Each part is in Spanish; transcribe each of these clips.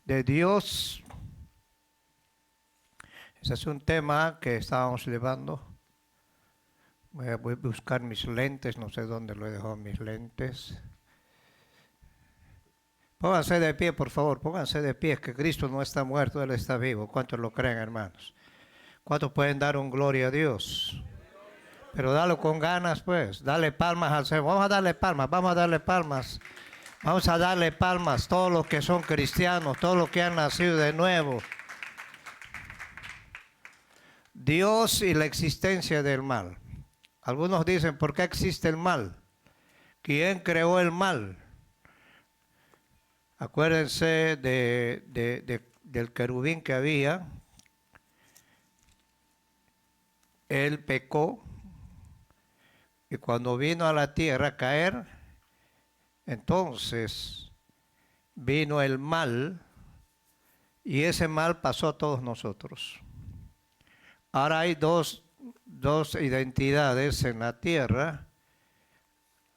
de Dios. Ese es un tema que estábamos llevando. Voy a buscar mis lentes, no sé dónde lo he dejado mis lentes. Pónganse de pie, por favor, pónganse de pie, que Cristo no está muerto, Él está vivo. ¿Cuántos lo creen, hermanos? ¿Cuántos pueden dar un gloria a Dios? Pero dalo con ganas, pues. Dale palmas al Señor. Vamos a darle palmas, vamos a darle palmas. Vamos a darle palmas a todos los que son cristianos, todos los que han nacido de nuevo. Dios y la existencia del mal. Algunos dicen, ¿por qué existe el mal? ¿Quién creó el mal? Acuérdense del querubín que había. Él pecó y cuando vino a la tierra a caer, entonces vino el mal y ese mal pasó a todos nosotros. Ahora hay dos identidades en la tierra.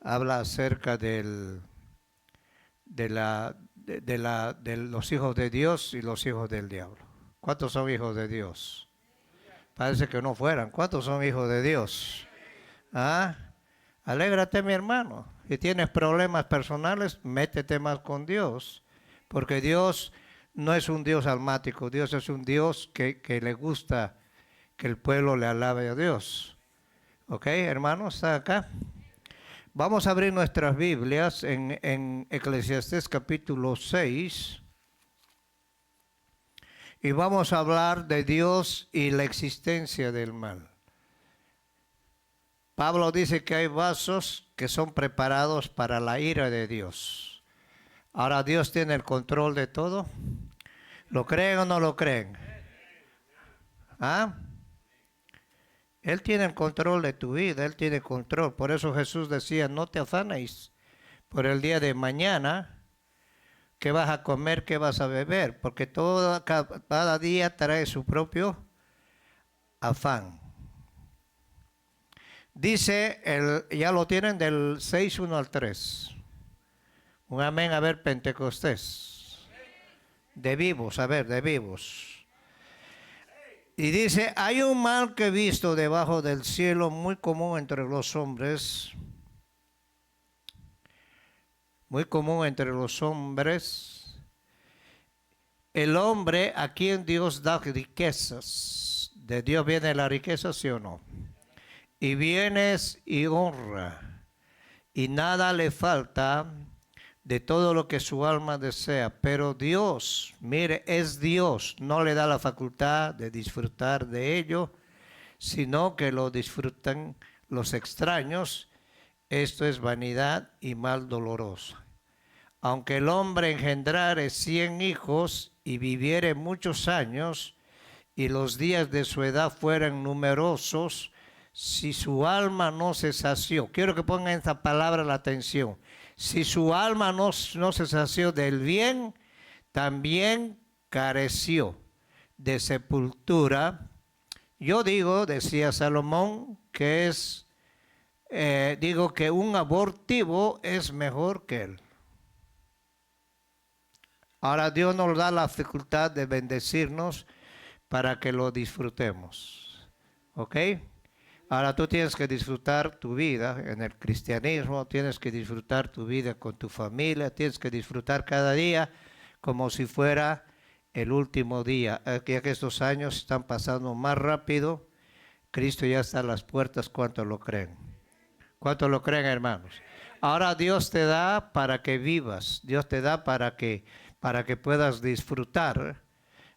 Habla acerca de los hijos de Dios y los hijos del diablo. ¿Cuántos son hijos de Dios? Parece que no fueran. ¿Cuántos son hijos de Dios? ¿Ah? Alégrate, mi hermano. Si tienes problemas personales, métete más con Dios. Porque Dios no es un Dios almático. Dios es un Dios que le gusta que el pueblo le alabe a Dios. ¿Ok, hermano? ¿Está acá? Vamos a abrir nuestras Biblias en Eclesiastés capítulo 6. Y vamos a hablar de Dios y la existencia del mal. Pablo dice que hay vasos que son preparados para la ira de Dios. Ahora Dios tiene el control de todo. ¿Lo creen o no lo creen? ¿Ah? Él tiene el control de tu vida, Él tiene control. Por eso Jesús decía, no te afanéis por el día de mañana. ¿Qué vas a comer? ¿Qué vas a beber? Porque cada día trae su propio afán. Dice, ya lo tienen del 6:1 al 3. Un amén, a ver, Pentecostés. De vivos, a ver, de vivos. Y dice, hay un mal que he visto debajo del cielo, muy común entre los hombres. Muy común entre los hombres. El hombre a quien Dios da riquezas. ¿De Dios viene la riqueza, sí o no? Y bienes y honra. Y nada le falta de todo lo que su alma desea. Pero Dios, mire, es Dios. No le da la facultad de disfrutar de ello, sino que lo disfrutan los extraños. Esto es vanidad y mal doloroso. Aunque el hombre engendrare 100 hijos y viviere muchos años, y los días de su edad fueran numerosos, si su alma no se sació, quiero que pongan esta palabra la atención, si su alma no se sació del bien, también careció de sepultura. Yo digo, decía Salomón, que digo que un abortivo es mejor que él. Ahora Dios nos da la facultad de bendecirnos para que lo disfrutemos. ¿Ok? Ahora tú tienes que disfrutar tu vida en el cristianismo, tienes que disfrutar tu vida con tu familia, tienes que disfrutar cada día como si fuera el último día. Ya que estos años están pasando más rápido, Cristo ya está a las puertas. ¿Cuántos lo creen? ¿Cuántos lo creen, hermanos? Ahora Dios te da para que vivas, Dios te da para que puedas disfrutar.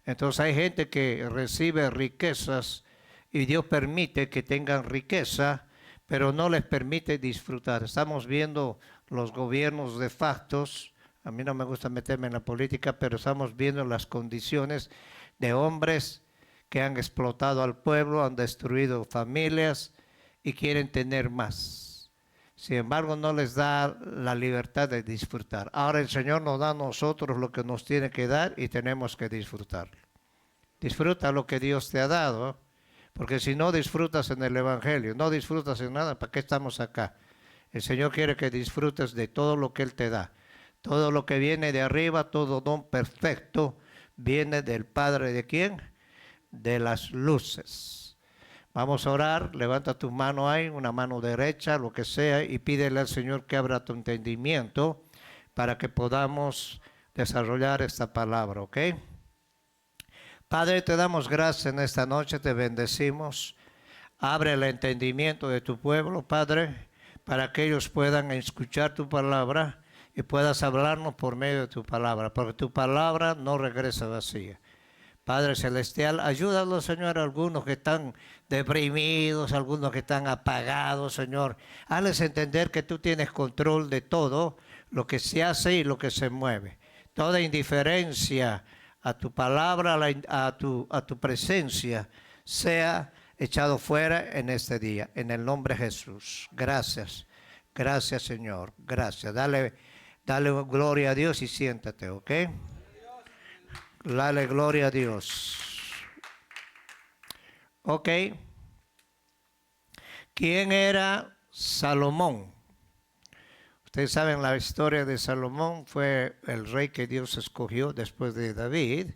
Entonces hay gente que recibe riquezas y Dios permite que tengan riqueza, pero no les permite disfrutar. Estamos viendo los gobiernos de factos. A mí no me gusta meterme en la política, pero estamos viendo las condiciones de hombres que han explotado al pueblo, han destruido familias y quieren tener más. Sin embargo, no les da la libertad de disfrutar. Ahora el Señor nos da a nosotros lo que nos tiene que dar y tenemos que disfrutarlo. Disfruta lo que Dios te ha dado, porque si no disfrutas en el Evangelio, no disfrutas en nada, ¿para qué estamos acá? El Señor quiere que disfrutes de todo lo que Él te da. Todo lo que viene de arriba, todo don perfecto, viene del Padre ¿de quién? De las luces. Vamos a orar, levanta tu mano ahí, una mano derecha, lo que sea, y pídele al Señor que abra tu entendimiento para que podamos desarrollar esta palabra, ¿ok? Padre, te damos gracias en esta noche, te bendecimos. Abre el entendimiento de tu pueblo, Padre, para que ellos puedan escuchar tu palabra y puedas hablarnos por medio de tu palabra, porque tu palabra no regresa vacía. Padre Celestial, ayúdalos, Señor, a algunos que están deprimidos, algunos que están apagados, Señor. Hazles entender que tú tienes control de todo lo que se hace y lo que se mueve. Toda indiferencia a tu palabra, a tu presencia, sea echado fuera en este día, en el nombre de Jesús. Gracias, gracias, Señor, gracias. Dale gloria a Dios y siéntate, ¿ok? Dale gloria a Dios. Ok. ¿Quién era Salomón? Ustedes saben la historia de Salomón. Fue el rey que Dios escogió después de David.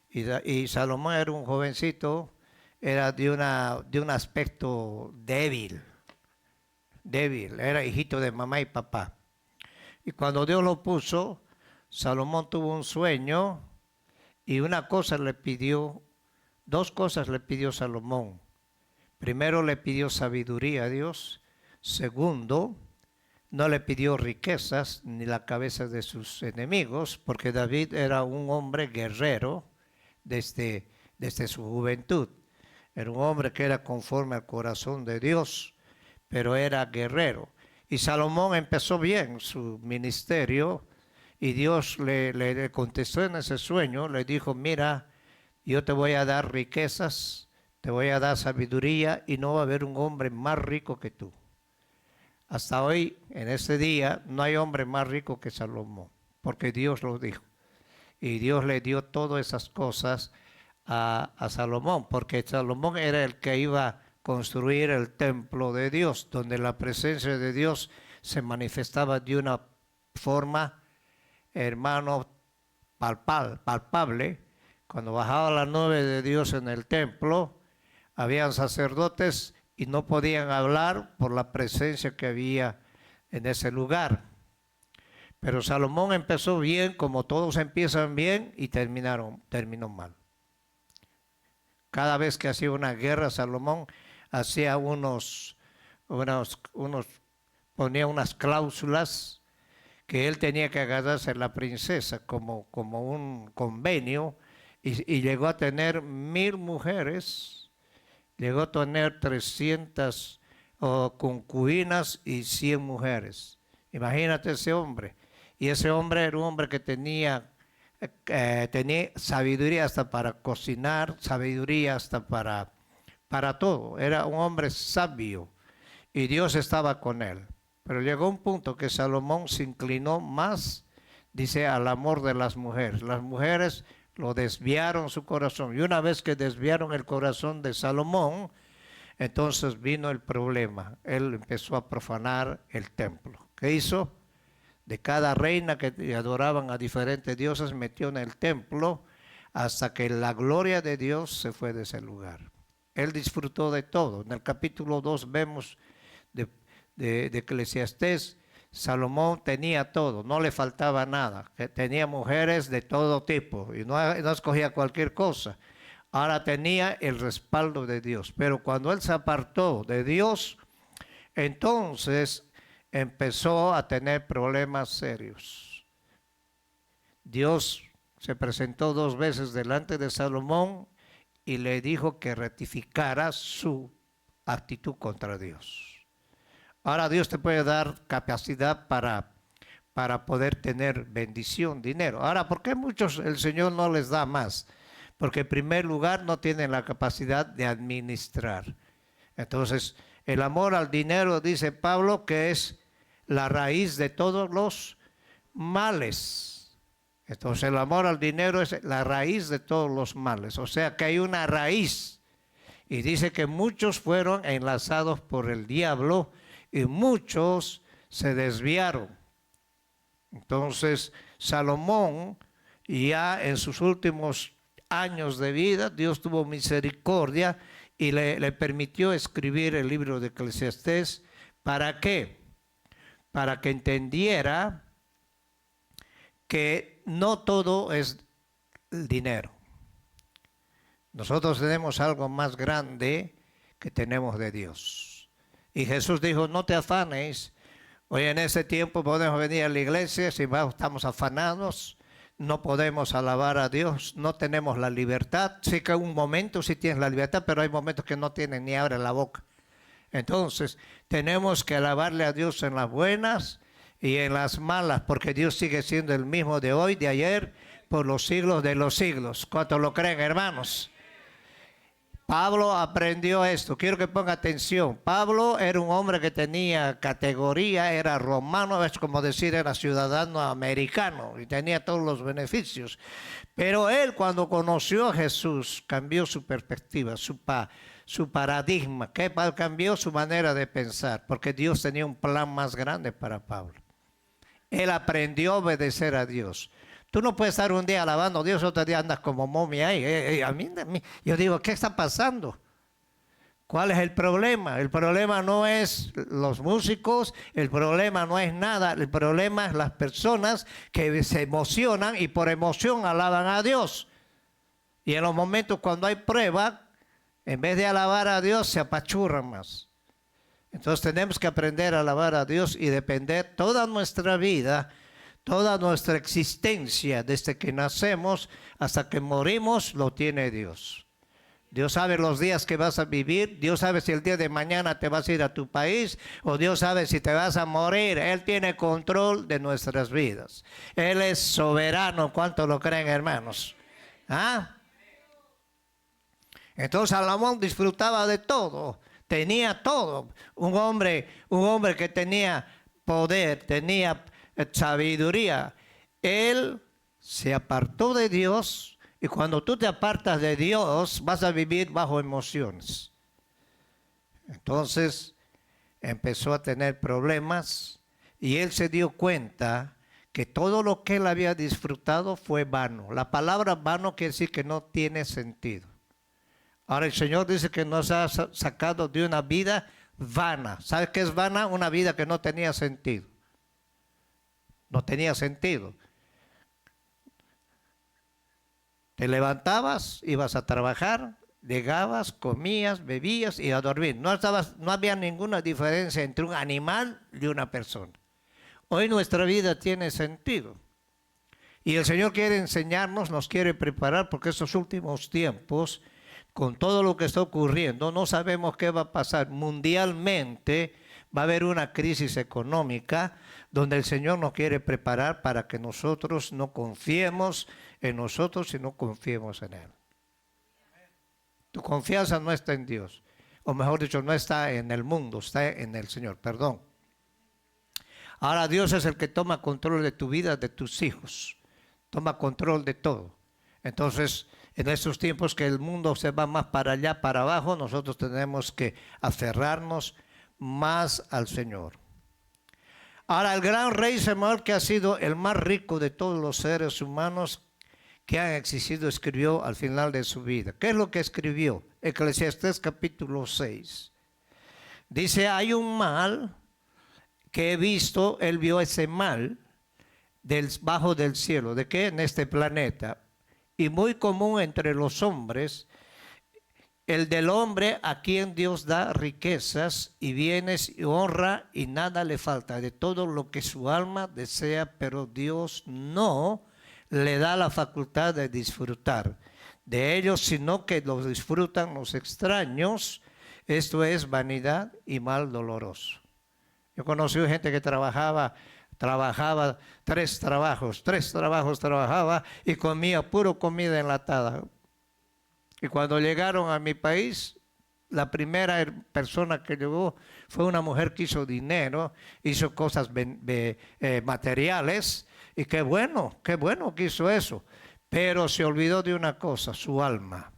Y Salomón era un jovencito, era de un aspecto débil. Era hijito de mamá y papá. Y cuando Dios lo puso, Salomón tuvo un sueño. Y dos cosas le pidió Salomón. Primero le pidió sabiduría a Dios. Segundo, no le pidió riquezas ni la cabeza de sus enemigos, porque David era un hombre guerrero desde su juventud. Era un hombre que era conforme al corazón de Dios, pero era guerrero. Y Salomón empezó bien su ministerio. Y Dios le contestó en ese sueño, le dijo, mira, yo te voy a dar riquezas, te voy a dar sabiduría y no va a haber un hombre más rico que tú. Hasta hoy, en este día, no hay hombre más rico que Salomón, porque Dios lo dijo. Y Dios le dio todas esas cosas a Salomón, porque Salomón era el que iba a construir el templo de Dios, donde la presencia de Dios se manifestaba de una forma, hermano, palpable. Cuando bajaba la nube de Dios en el templo, habían sacerdotes y no podían hablar por la presencia que había en ese lugar. Pero Salomón empezó bien, como todos empiezan bien, y terminó mal. Cada vez que hacía una guerra, Salomón hacía ponía unas cláusulas que él tenía que agarrarse a la princesa como un convenio, y llegó a tener 1000 mujeres, llegó a tener 300 concubinas y 100 mujeres. Imagínate ese hombre. Y ese hombre era un hombre que tenía sabiduría hasta para cocinar, sabiduría hasta para todo. Era un hombre sabio y Dios estaba con él. Pero llegó un punto que Salomón se inclinó más, dice, al amor de las mujeres. Las mujeres lo desviaron su corazón. Y una vez que desviaron el corazón de Salomón, entonces vino el problema. Él empezó a profanar el templo. ¿Qué hizo? De cada reina que adoraban a diferentes dioses, metió en el templo hasta que la gloria de Dios se fue de ese lugar. Él disfrutó de todo. En el capítulo 2 vemos de Eclesiastés, Salomón tenía todo, no le faltaba nada. Tenía mujeres de todo tipo y no escogía cualquier cosa. Ahora tenía el respaldo de Dios. Pero cuando él se apartó de Dios, entonces empezó a tener problemas serios. Dios se presentó 2 veces delante de Salomón y le dijo que rectificara su actitud contra Dios. Ahora Dios te puede dar capacidad para poder tener bendición, dinero. Ahora, ¿por qué muchos el Señor no les da más? Porque en primer lugar no tienen la capacidad de administrar. Entonces, el amor al dinero, dice Pablo, que es la raíz de todos los males. Entonces, el amor al dinero es la raíz de todos los males. O sea que hay una raíz. Y dice que muchos fueron enlazados por el diablo y muchos se desviaron. Entonces, Salomón, ya en sus últimos años de vida, Dios tuvo misericordia y le permitió escribir el libro de Eclesiastés. ¿Para qué? Para que entendiera que no todo es el dinero. Nosotros tenemos algo más grande que tenemos de Dios. Y Jesús dijo, no te afanes. Hoy en ese tiempo podemos venir a la iglesia, si estamos afanados, no podemos alabar a Dios, no tenemos la libertad. Sí que en un momento sí tienes la libertad, pero hay momentos que no tienes ni abren la boca. Entonces, tenemos que alabarle a Dios en las buenas y en las malas, porque Dios sigue siendo el mismo de hoy, de ayer, por los siglos de los siglos. ¿Cuántos lo creen, hermanos? Pablo aprendió esto. Quiero que ponga atención. Pablo era un hombre que tenía categoría, era romano, es como decir, era ciudadano americano y tenía todos los beneficios. Pero él, cuando conoció a Jesús, cambió su perspectiva, su paradigma, que cambió su manera de pensar, porque Dios tenía un plan más grande para Pablo. Él aprendió a obedecer a Dios. Tú no puedes estar un día alabando a Dios, otro día andas como momia ahí. Yo digo, ¿qué está pasando? ¿Cuál es el problema? El problema no es los músicos, el problema no es nada, el problema es las personas que se emocionan y por emoción alaban a Dios. Y en los momentos cuando hay prueba, en vez de alabar a Dios, se apachurran más. Entonces tenemos que aprender a alabar a Dios y depender toda nuestra vida, toda nuestra existencia, desde que nacemos hasta que morimos, lo tiene Dios. Dios sabe los días que vas a vivir, Dios sabe si el día de mañana te vas a ir a tu país o Dios sabe si te vas a morir. Él tiene control de nuestras vidas. Él es soberano. ¿Cuánto lo creen, hermanos? ¿Ah? Entonces Salomón disfrutaba de todo, tenía todo. Un hombre que tenía poder, tenía sabiduría. Él se apartó de Dios y cuando tú te apartas de Dios vas a vivir bajo emociones. Entonces empezó a tener problemas y él se dio cuenta que todo lo que él había disfrutado fue vano. La palabra vano quiere decir que no tiene sentido. Ahora el Señor dice que nos ha sacado de una vida vana. ¿Sabes qué es vana? Una vida que no tenía sentido. No tenía sentido. Te levantabas, ibas a trabajar, llegabas, comías, bebías y a dormir. No había ninguna diferencia entre un animal y una persona. Hoy nuestra vida tiene sentido. Y el Señor quiere enseñarnos, nos quiere preparar, porque estos últimos tiempos, con todo lo que está ocurriendo, no sabemos qué va a pasar. Mundialmente va a haber una crisis económica donde el Señor nos quiere preparar para que nosotros no confiemos en nosotros, sino confiemos en Él. Tu confianza no está en Dios, o mejor dicho, no está en el mundo, está en el Señor, perdón. Ahora Dios es el que toma control de tu vida, de tus hijos, toma control de todo. Entonces, en estos tiempos que el mundo se va más para allá, para abajo, nosotros tenemos que aferrarnos más al Señor. Ahora, el gran rey Samuel, que ha sido el más rico de todos los seres humanos que han existido, escribió al final de su vida. ¿Qué es lo que escribió? Eclesiastés capítulo 6. Dice, hay un mal que he visto, él vio ese mal bajo del cielo. ¿De qué? En este planeta. Y muy común entre los hombres, el del hombre a quien Dios da riquezas y bienes y honra y nada le falta de todo lo que su alma desea, pero Dios no le da la facultad de disfrutar de ellos, sino que los disfrutan los extraños. Esto es vanidad y mal doloroso. Yo conocí gente que trabajaba 3 trabajos trabajaba y comía puro comida enlatada. Y cuando llegaron a mi país, la primera persona que llegó fue una mujer que hizo dinero, hizo cosas materiales, y qué bueno que hizo eso. Pero se olvidó de una cosa, su alma.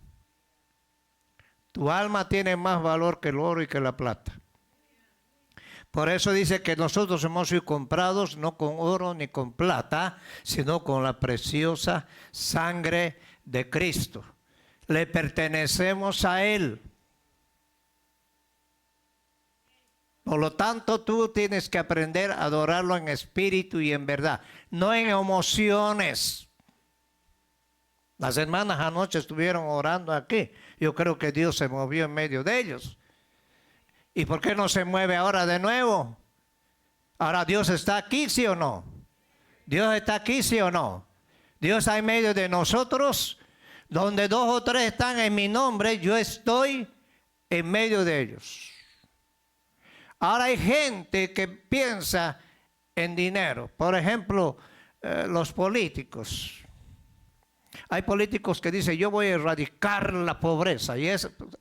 Tu alma tiene más valor que el oro y que la plata. Por eso dice que nosotros hemos sido comprados no con oro ni con plata, sino con la preciosa sangre de Cristo. Le pertenecemos a Él. Por lo tanto, tú tienes que aprender a adorarlo en espíritu y en verdad, no en emociones. Las hermanas anoche estuvieron orando aquí. Yo creo que Dios se movió en medio de ellos. ¿Y por qué no se mueve ahora de nuevo? Ahora, ¿Dios está aquí, sí o no? ¿Dios está aquí, sí o no? Dios está en medio de nosotros. Donde 2 o 3 están en mi nombre, yo estoy en medio de ellos. Ahora hay gente que piensa en dinero. Por ejemplo, los políticos. Hay políticos que dicen, yo voy a erradicar la pobreza. Y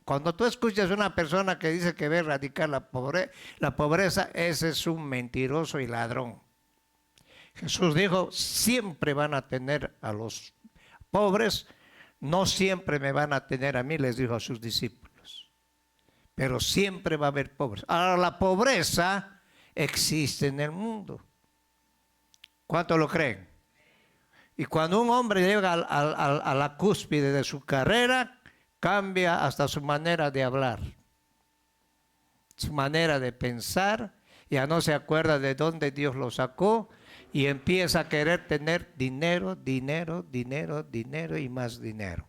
cuando tú escuchas a una persona que dice que va a erradicar la pobreza, ese es un mentiroso y ladrón. Jesús dijo, siempre van a tener a los pobres, no siempre me van a tener a mí, les dijo a sus discípulos. Pero siempre va a haber pobres. Ahora, la pobreza existe en el mundo. ¿Cuántos lo creen? Y cuando un hombre llega a la cúspide de su carrera, cambia hasta su manera de hablar, su manera de pensar, ya no se acuerda de dónde Dios lo sacó y empieza a querer tener dinero, dinero, dinero, dinero y más dinero.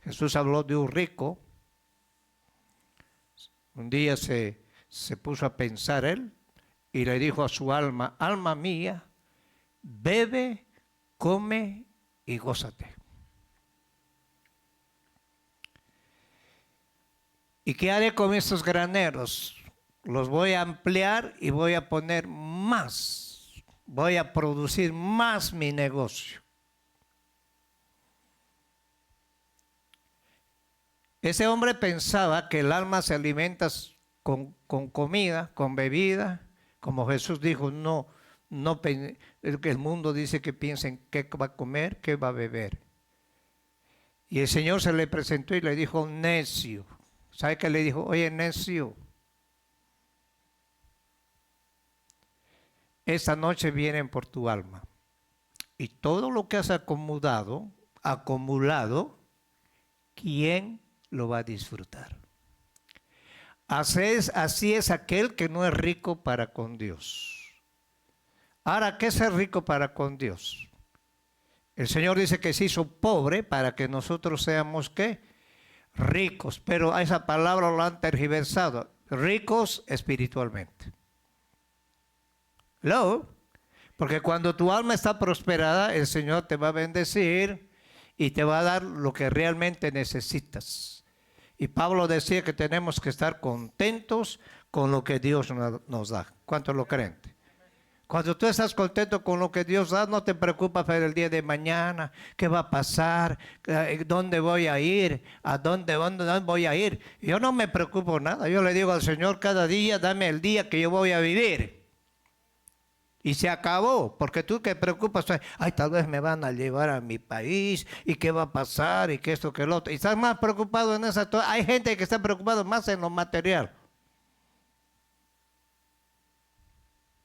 Jesús habló de un rico. Un día se puso a pensar él y le dijo a su alma, alma mía, bebe, come y gózate. ¿Y qué haré con estos graneros? Los voy a ampliar y voy a poner más. Voy a producir más mi negocio. Ese hombre pensaba que el alma se alimenta con comida, con bebida. Como Jesús dijo, no, el mundo dice que piensen qué va a comer, qué va a beber. Y el Señor se le presentó y le dijo, necio. ¿Sabe qué le dijo? Oye, necio, esta noche vienen por tu alma. Y todo lo que has acumulado, ¿quién lo va a disfrutar? Así es aquel que no es rico para con Dios. Ahora, ¿qué es ser rico para con Dios? El Señor dice que se hizo pobre para que nosotros seamos, ¿qué? Ricos. Pero a esa palabra lo han tergiversado. Ricos espiritualmente. ¿Lo? Porque cuando tu alma está prosperada, el Señor te va a bendecir y te va a dar lo que realmente necesitas. Y Pablo decía que tenemos que estar contentos con lo que Dios nos da. ¿Cuántos lo creen? Cuando tú estás contento con lo que Dios da, no te preocupas por el día de mañana, qué va a pasar, dónde voy a ir, a dónde voy a ir. Yo no me preocupo nada. Yo le digo al Señor cada día, dame el día que yo voy a vivir. Y se acabó, porque tú que preocupas, ay, tal vez me van a llevar a mi país, y qué va a pasar, y que esto, que lo otro. Y estás más preocupado en esa. Hay gente que está preocupado más en lo material.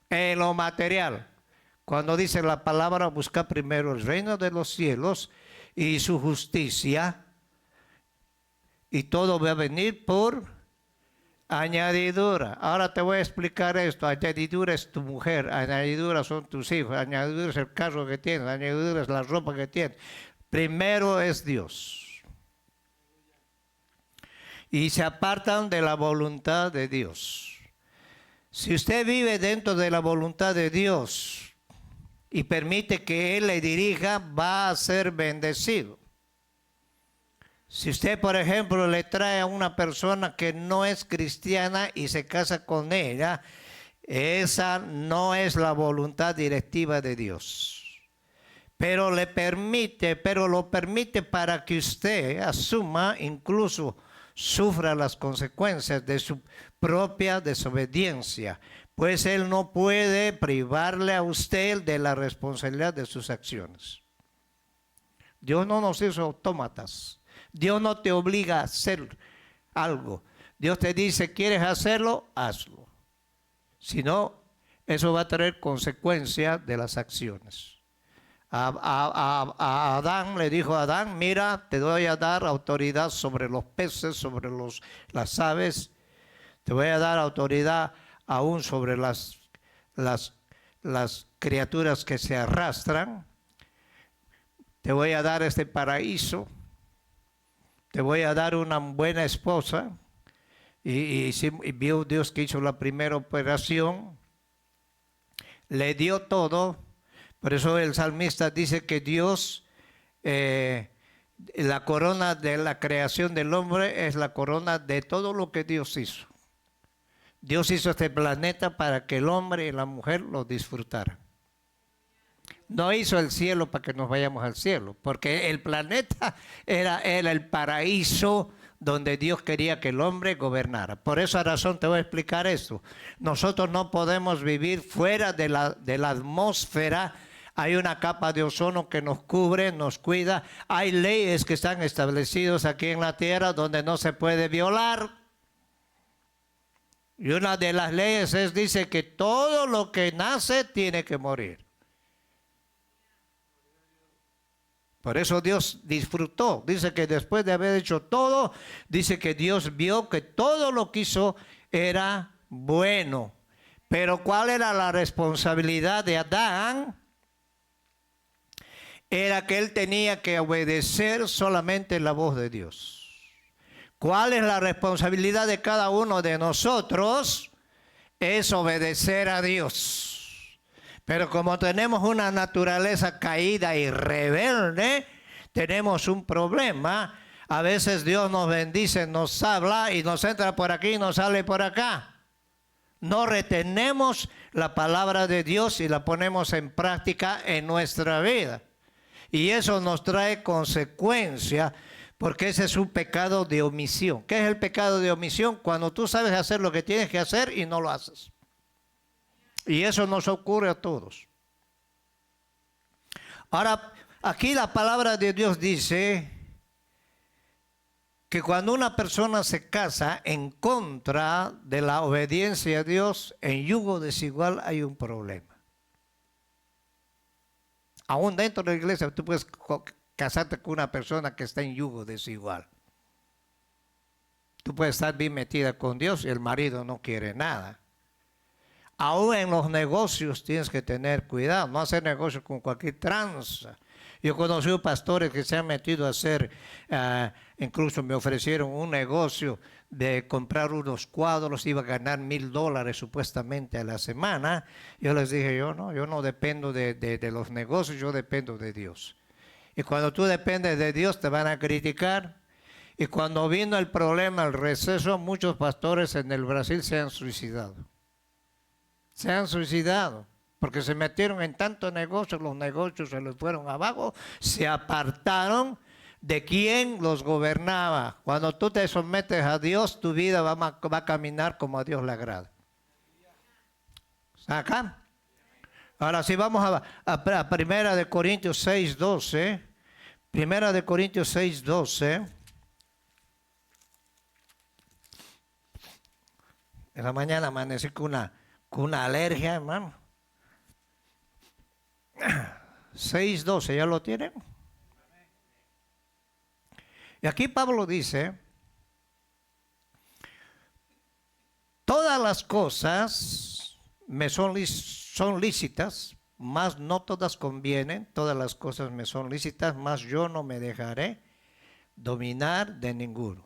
En lo material. Cuando dice la palabra, busca primero el reino de los cielos y su justicia, y todo va a venir por añadidura. Ahora te voy a explicar esto. Añadidura es tu mujer, añadidura son tus hijos, añadidura es el carro que tienes, añadidura es la ropa que tienes. Primero es Dios. Y se apartan de la voluntad de Dios. Si usted vive dentro de la voluntad de Dios y permite que Él le dirija, va a ser bendecido. Si usted, por ejemplo, le trae a una persona que no es cristiana y se casa con ella, esa no es la voluntad directiva de Dios. Pero lo permite para que usted asuma, incluso sufra las consecuencias de su propia desobediencia, pues Él no puede privarle a usted de la responsabilidad de sus acciones. Dios no nos hizo autómatas. Dios no te obliga a hacer algo. Dios te dice, ¿quieres hacerlo? Hazlo. Si no, eso va a traer consecuencias de las acciones. A Adán le dijo a Adán, mira, te voy a dar autoridad sobre los peces, sobre las aves, te voy a dar autoridad aún sobre las criaturas que se arrastran, te voy a dar este paraíso, te voy a dar una buena esposa. Y vio Dios que hizo la primera operación, le dio todo. Por eso el salmista dice que Dios, la corona de la creación del hombre es la corona de todo lo que Dios hizo. Dios hizo este planeta para que el hombre y la mujer lo disfrutaran. No hizo el cielo para que nos vayamos al cielo, porque el planeta era el paraíso donde Dios quería que el hombre gobernara. Por esa razón te voy a explicar esto. Nosotros no podemos vivir fuera de la atmósfera. Hay una capa de ozono que nos cubre, nos cuida. Hay leyes que están establecidas aquí en la tierra donde no se puede violar. Y una de las leyes dice que todo lo que nace tiene que morir. Por eso Dios disfrutó. Dice que después de haber hecho todo, dice que Dios vio que todo lo que hizo era bueno. Pero ¿cuál era la responsabilidad de Adán? Era que él tenía que obedecer solamente la voz de Dios. ¿Cuál es la responsabilidad de cada uno de nosotros? Es obedecer a Dios. Pero como tenemos una naturaleza caída y rebelde, tenemos un problema. A veces Dios nos bendice, nos habla y nos entra por aquí y nos sale por acá. No retenemos la palabra de Dios y la ponemos en práctica en nuestra vida. Y eso nos trae consecuencias, porque ese es un pecado de omisión. ¿Qué es el pecado de omisión? Cuando tú sabes hacer lo que tienes que hacer y no lo haces. Y eso nos ocurre a todos. Ahora, aquí la palabra de Dios dice que cuando una persona se casa en contra de la obediencia a Dios, en yugo desigual hay un problema. Aún dentro de la iglesia tú puedes casarte con una persona que está en yugo desigual. Tú puedes estar bien metida con Dios y el marido no quiere nada. Aún en los negocios tienes que tener cuidado, no hacer negocios con cualquier tranza. Yo conocí pastores que se han metido a hacer, incluso me ofrecieron un negocio de comprar unos cuadros, iba a ganar $1,000 supuestamente a la semana. Yo les dije, yo no dependo de los negocios, yo dependo de Dios. Y cuando tú dependes de Dios te van a criticar. Y cuando vino el problema, el receso, muchos pastores en el Brasil se han suicidado. Se han suicidado porque se metieron en tantos negocios, los negocios se les fueron abajo, se apartaron de quien los gobernaba. Cuando tú te sometes a Dios, tu vida va a caminar como a Dios le agrada. ¿Está acá? Ahora sí, vamos a 1 Corintios 6:12. 1 Corintios 6:12. En la mañana amanecí con una alergia, hermano. 6:12, ¿ya lo tienen? Y aquí Pablo dice, todas las cosas me son lícitas, mas no todas convienen. Todas las cosas me son lícitas, mas yo no me dejaré dominar de ninguno.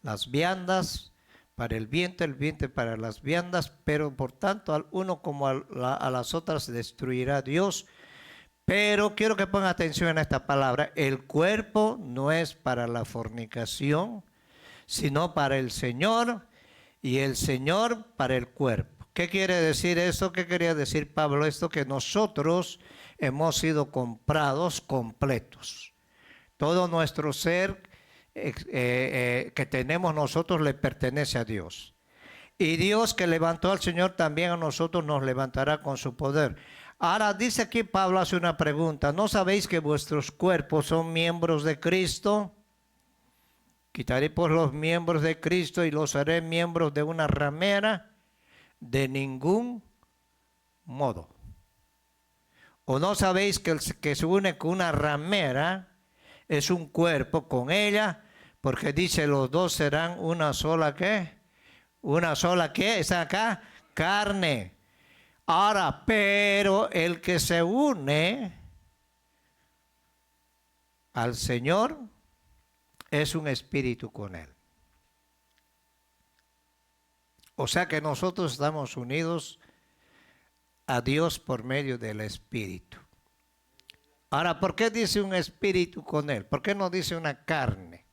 Las viandas para el vientre para las viandas, pero por tanto al uno como a las otras destruirá Dios. Pero quiero que pongan atención a esta palabra. El cuerpo no es para la fornicación, sino para el Señor, y el Señor para el cuerpo. ¿Qué quiere decir eso? ¿Qué quería decir Pablo? Esto que nosotros hemos sido comprados completos. Todo nuestro ser que tenemos nosotros le pertenece a Dios. Y Dios que levantó al Señor también a nosotros nos levantará con su poder. Ahora dice aquí Pablo, hace una pregunta. ¿No sabéis que vuestros cuerpos son miembros de Cristo? Quitaré pues los miembros de Cristo y los haré miembros de una ramera, de ningún modo. ¿O no sabéis que el que se une con una ramera es un cuerpo con ella? Porque dice, los dos serán una sola, ¿qué? Una sola, ¿qué? ¿Está acá? Carne. Ahora, pero el que se une al Señor es un espíritu con Él. O sea que nosotros estamos unidos a Dios por medio del Espíritu. Ahora, ¿por qué dice un espíritu con Él? ¿Por qué no dice una carne?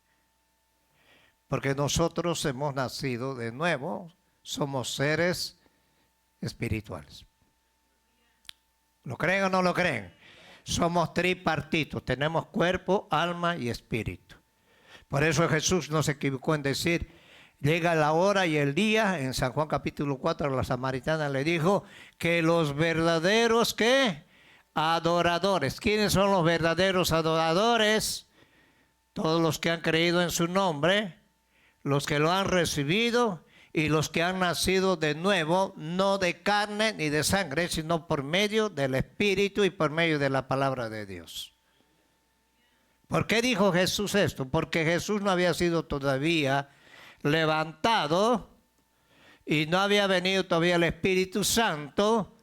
Porque nosotros hemos nacido de nuevo, somos seres espirituales. ¿Lo creen o no lo creen? Somos tripartitos, tenemos cuerpo, alma y espíritu. Por eso Jesús no se equivocó en decir, llega la hora y el día, en San Juan capítulo 4, la samaritana le dijo que los verdaderos, ¿qué? Adoradores. ¿Quiénes son los verdaderos adoradores? Todos los que han creído en su nombre, los que lo han recibido y los que han nacido de nuevo, no de carne ni de sangre, sino por medio del Espíritu y por medio de la palabra de Dios. ¿Por qué dijo Jesús esto? Porque Jesús no había sido todavía levantado y no había venido todavía el Espíritu Santo.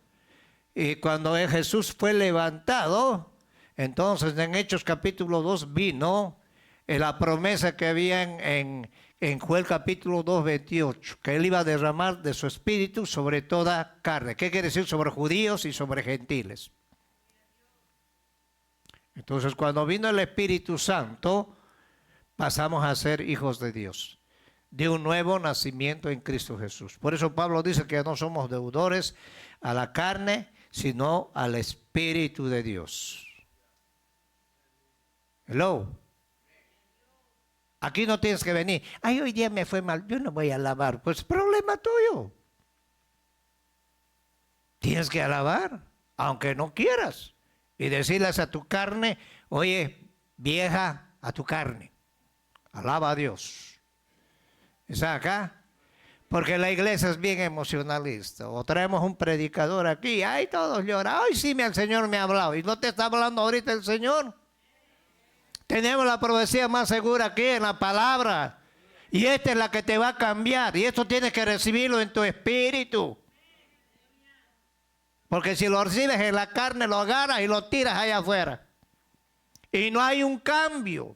Y cuando Jesús fue levantado, entonces en Hechos capítulo 2 vino la promesa que había en Joel capítulo 2, 28, que Él iba a derramar de su Espíritu sobre toda carne. ¿Qué quiere decir? Sobre judíos y sobre gentiles. Entonces, cuando vino el Espíritu Santo, pasamos a ser hijos de Dios, de un nuevo nacimiento en Cristo Jesús. Por eso Pablo dice que no somos deudores a la carne, sino al Espíritu de Dios. Hello. Aquí no tienes que venir. Ay, hoy día me fue mal, yo no voy a alabar. Pues problema tuyo. Tienes que alabar, aunque no quieras. Y decirles a tu carne, oye, vieja, a tu carne, alaba a Dios. ¿Está acá? Porque la iglesia es bien emocionalista. O traemos un predicador aquí, ay, todos lloran. Ay, sí, el Señor me ha hablado. ¿Y no te está hablando ahorita el Señor? Tenemos la profecía más segura aquí en la palabra. Y esta es la que te va a cambiar. Y esto tienes que recibirlo en tu espíritu. Porque si lo recibes en la carne, lo agarras y lo tiras allá afuera. Y no hay un cambio.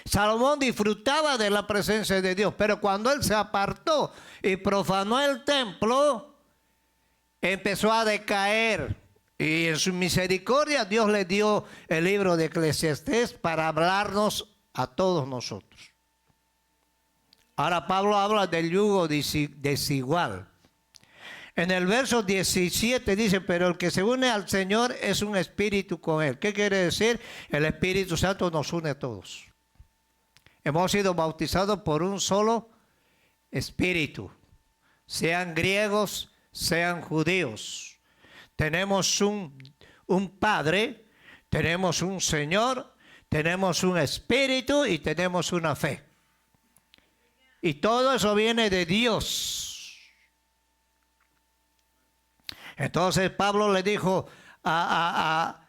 Salomón disfrutaba de la presencia de Dios, pero cuando él se apartó y profanó el templo, empezó a decaer. Y en su misericordia Dios le dio el libro de Eclesiastés para hablarnos a todos nosotros. Ahora Pablo habla del yugo desigual. En el verso 17 dice, pero el que se une al Señor es un espíritu con Él. ¿Qué quiere decir? El Espíritu Santo nos une a todos. Hemos sido bautizados por un solo espíritu, sean griegos, sean judíos. Tenemos un Padre, tenemos un Señor, tenemos un espíritu y tenemos una fe. Y todo eso viene de Dios. Entonces Pablo le dijo a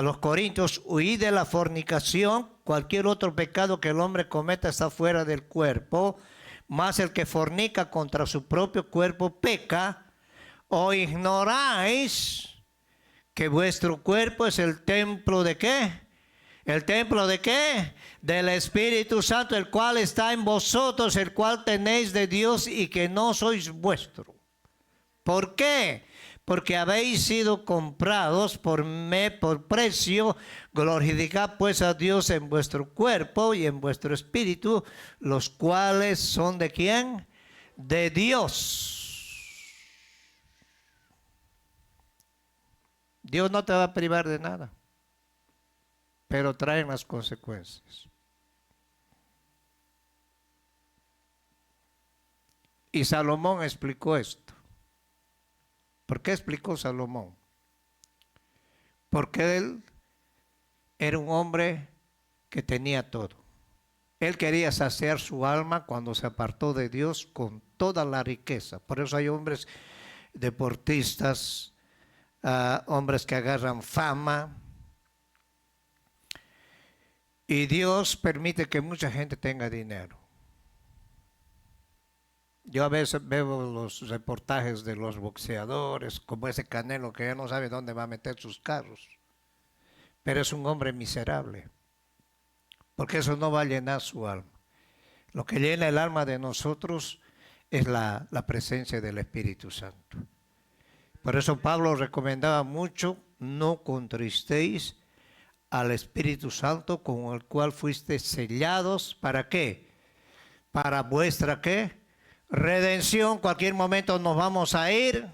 los corintios, huid de la fornicación. Cualquier otro pecado que el hombre cometa está fuera del cuerpo, mas el que fornica contra su propio cuerpo peca. ¿O ignoráis que vuestro cuerpo es el templo de qué? ¿El templo de qué? Del Espíritu Santo, el cual está en vosotros, el cual tenéis de Dios y que no sois vuestro. ¿Por qué? Porque habéis sido comprados por precio. Glorificad pues a Dios en vuestro cuerpo y en vuestro espíritu, los cuales son ¿de quién? De Dios. Dios no te va a privar de nada, pero traen las consecuencias. Y Salomón explicó esto. ¿Por qué explicó Salomón? Porque él era un hombre que tenía todo. Él quería saciar su alma cuando se apartó de Dios con toda la riqueza. Por eso hay hombres deportistas, hombres que agarran fama. Y Dios permite que mucha gente tenga dinero. Yo a veces veo los reportajes de los boxeadores, como ese Canelo que ya no sabe dónde va a meter sus carros. Pero es un hombre miserable, porque eso no va a llenar su alma. Lo que llena el alma de nosotros es la presencia del Espíritu Santo. Por eso Pablo recomendaba mucho, no contristéis al Espíritu Santo con el cual fuiste sellados. ¿Para qué? Para vuestra ¿qué? Redención. Cualquier momento nos vamos a ir.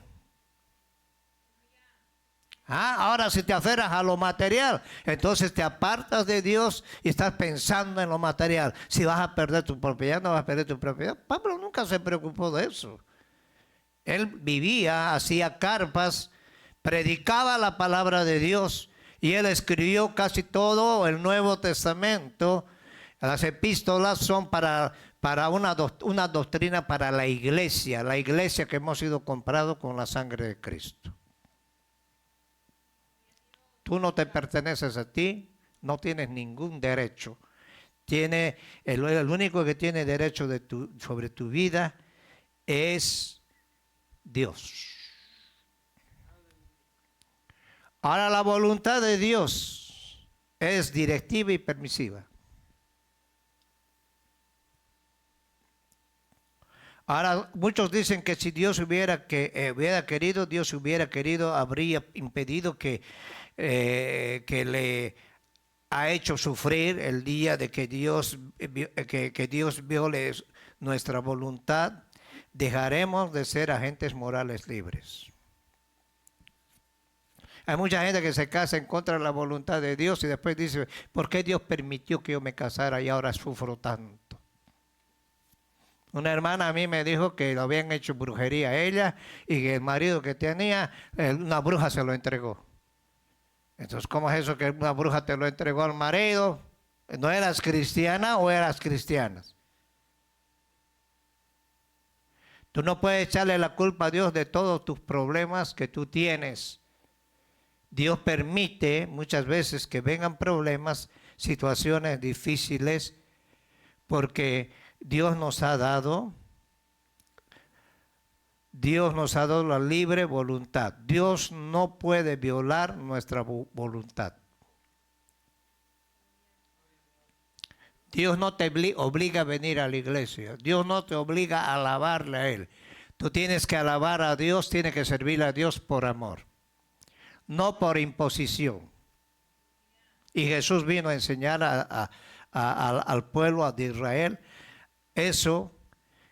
Ahora si te aferras a lo material, entonces te apartas de Dios y estás pensando en lo material. Si vas a perder tu propiedad, no vas a perder tu propiedad. Pablo nunca se preocupó de eso. Él vivía, hacía carpas, predicaba la palabra de Dios y él escribió casi todo el Nuevo Testamento. Las epístolas son para una doctrina para la iglesia que hemos sido comprados con la sangre de Cristo. Tú no te perteneces a ti, no tienes ningún derecho. El único que tiene derecho sobre tu vida es Dios. Ahora la voluntad de Dios es directiva y permisiva. Ahora muchos dicen que si Dios hubiera querido, habría impedido que le ha hecho sufrir el día de que Dios viole nuestra voluntad. Dejaremos de ser agentes morales libres. Hay mucha gente que se casa en contra de la voluntad de Dios y después dice, ¿por qué Dios permitió que yo me casara y ahora sufro tanto? Una hermana a mí me dijo que le habían hecho brujería a ella y que el marido que tenía, una bruja se lo entregó. Entonces, ¿cómo es eso que una bruja te lo entregó al marido? ¿No eras cristiana o eras cristiana? Tú no puedes echarle la culpa a Dios de todos tus problemas que tú tienes. Dios permite muchas veces que vengan problemas, situaciones difíciles, porque Dios nos ha dado la libre voluntad. Dios no puede violar nuestra voluntad. Dios no te obliga a venir a la iglesia. Dios no te obliga a alabarle a Él. Tú tienes que alabar a Dios, tienes que servirle a Dios por amor, no por imposición. Y Jesús vino a enseñar al pueblo de Israel eso,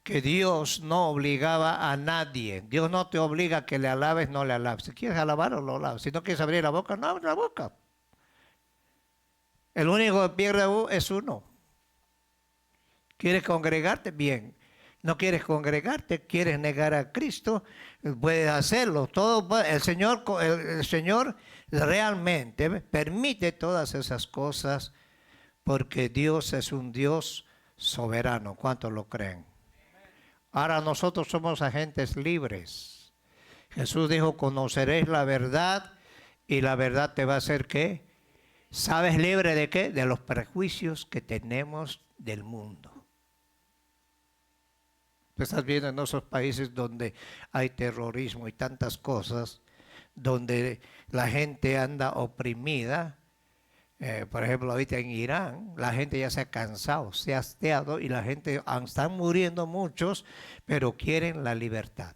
que Dios no obligaba a nadie. Dios no te obliga a que le alabes, no le alabes. Si quieres alabar, lo alabas. Si no quieres abrir la boca, no abres la boca. El único que pierde es uno. ¿Quieres congregarte? Bien. ¿No quieres congregarte? ¿Quieres negar a Cristo? Puedes hacerlo. El Señor realmente permite todas esas cosas porque Dios es un Dios soberano. ¿Cuántos lo creen? Ahora nosotros somos agentes libres. Jesús dijo, conoceréis la verdad y la verdad te va a hacer ¿qué? ¿Sabes libre de qué? De los prejuicios que tenemos del mundo. Tú estás viendo en esos países donde hay terrorismo y tantas cosas, donde la gente anda oprimida. Por ejemplo, ahorita en Irán, la gente ya se ha cansado, se ha hastiado y la gente, están muriendo muchos, pero quieren la libertad.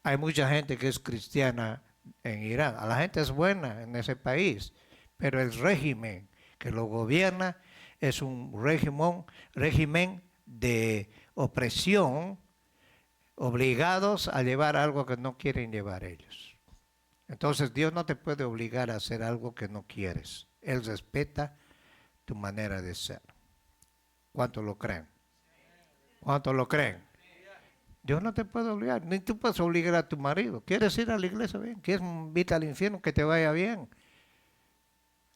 Hay mucha gente que es cristiana en Irán. La gente es buena en ese país, pero el régimen que lo gobierna es un régimen de opresión, obligados a llevar algo que no quieren llevar ellos. Entonces Dios no te puede obligar a hacer algo que no quieres. Él respeta tu manera de ser. ¿Cuántos lo creen? ¿Cuántos lo creen? Dios no te puede obligar, ni tú puedes obligar a tu marido. ¿Quieres ir a la iglesia? Bien. ¿Quieres irte al infierno? Que te vaya bien.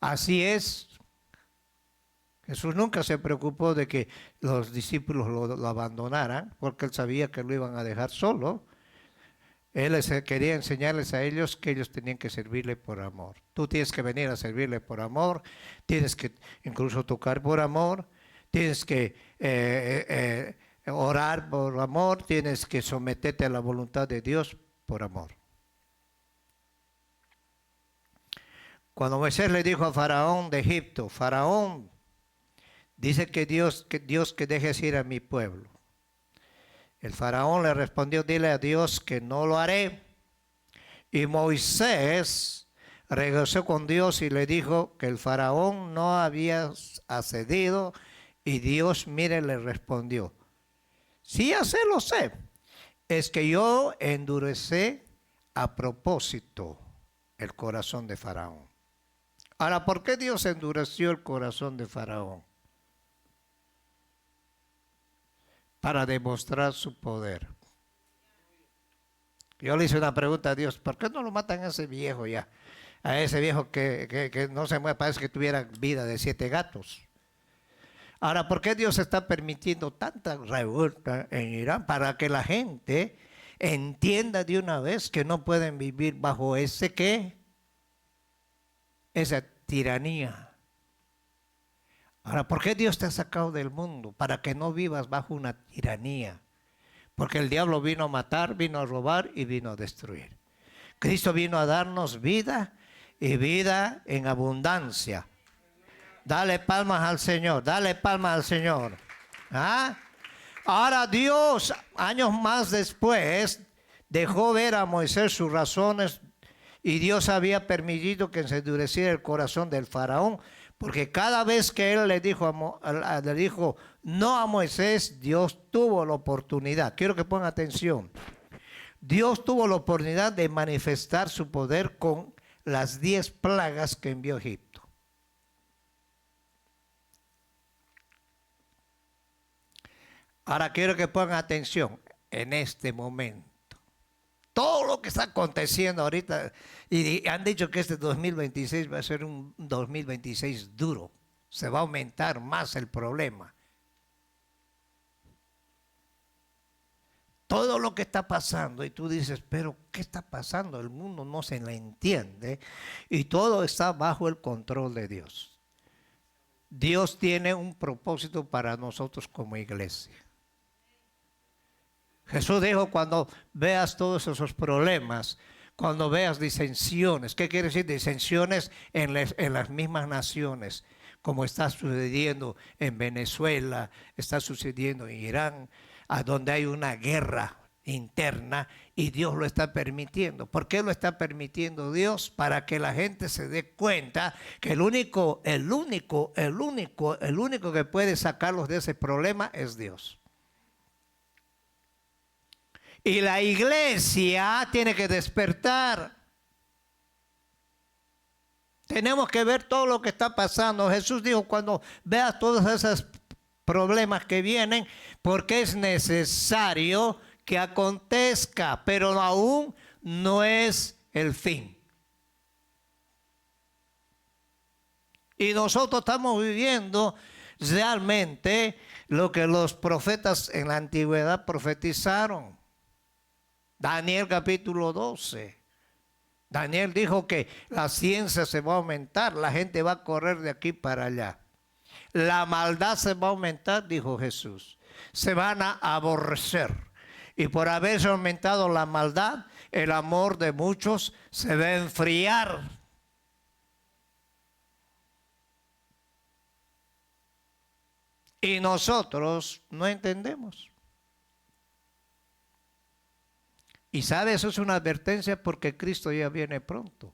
Así es. Jesús nunca se preocupó de que los discípulos lo abandonaran, porque él sabía que lo iban a dejar solo. Él quería enseñarles a ellos que ellos tenían que servirle por amor. Tú tienes que venir a servirle por amor, tienes que incluso tocar por amor, tienes que orar por amor, tienes que someterte a la voluntad de Dios por amor. Cuando Moisés le dijo a Faraón de Egipto, Faraón, dice que Dios que dejes ir a mi pueblo. El faraón le respondió, dile a Dios que no lo haré. Y Moisés regresó con Dios y le dijo que el faraón no había accedido. Y Dios, mire, le respondió, sí, ya sé, lo sé. Es que yo endurecí a propósito el corazón de Faraón. Ahora, ¿por qué Dios endureció el corazón de Faraón? Para demostrar su poder. Yo le hice una pregunta a Dios, ¿por qué no lo matan a ese viejo ya? A ese viejo que no se mueve, parece que tuviera vida de 7 gatos. Ahora, ¿por qué Dios está permitiendo tanta revuelta en Irán? Para que la gente entienda de una vez que no pueden vivir bajo esa tiranía. Ahora, ¿por qué Dios te ha sacado del mundo? Para que no vivas bajo una tiranía. Porque el diablo vino a matar, vino a robar y vino a destruir. Cristo vino a darnos vida y vida en abundancia. Dale palmas al Señor, dale palmas al Señor. ¿Ah? Ahora Dios, años más después, dejó ver a Moisés sus razones y Dios había permitido que se endureciera el corazón del faraón, porque cada vez que él le dijo no a Moisés, Dios tuvo la oportunidad. Quiero que pongan atención. Dios tuvo la oportunidad de manifestar su poder con las 10 plagas que envió Egipto. Ahora quiero que pongan atención en este momento. Todo lo que está aconteciendo ahorita, y han dicho que este 2026 va a ser un 2026 duro. Se va a aumentar más el problema. Todo lo que está pasando, y tú dices, pero ¿qué está pasando? El mundo no se le entiende, y todo está bajo el control de Dios. Dios tiene un propósito para nosotros como iglesia. Jesús dijo, cuando veas todos esos problemas, cuando veas disensiones, ¿qué quiere decir? Disensiones en las mismas naciones, como está sucediendo en Venezuela, está sucediendo en Irán, a donde hay una guerra interna y Dios lo está permitiendo. ¿Por qué lo está permitiendo Dios? Para que la gente se dé cuenta que el único que puede sacarlos de ese problema es Dios. Y la iglesia tiene que despertar. Tenemos que ver todo lo que está pasando. Jesús dijo, cuando veas todos esos problemas que vienen, porque es necesario que acontezca, pero aún no es el fin. Y nosotros estamos viviendo realmente lo que los profetas en la antigüedad profetizaron. Daniel capítulo 12. Daniel dijo que la ciencia se va a aumentar, la gente va a correr de aquí para allá. La maldad se va a aumentar, dijo Jesús. Se van a aborrecer. Y por haberse aumentado la maldad, el amor de muchos se va a enfriar. Y nosotros no entendemos. Y sabe, eso es una advertencia porque Cristo ya viene pronto.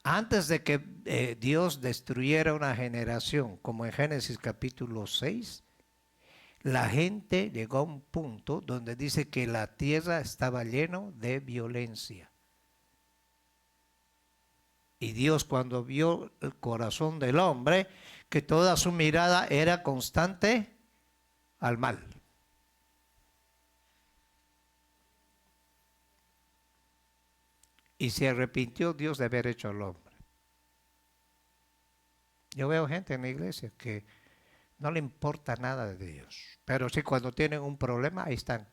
Antes de que Dios destruyera una generación, como en Génesis capítulo 6, la gente llegó a un punto donde dice que la tierra estaba llena de violencia. Y Dios, cuando vio el corazón del hombre, que toda su mirada era constante al mal. Y se arrepintió Dios de haber hecho al hombre. Yo veo gente en la iglesia que no le importa nada de Dios, pero sí cuando tienen un problema, ahí están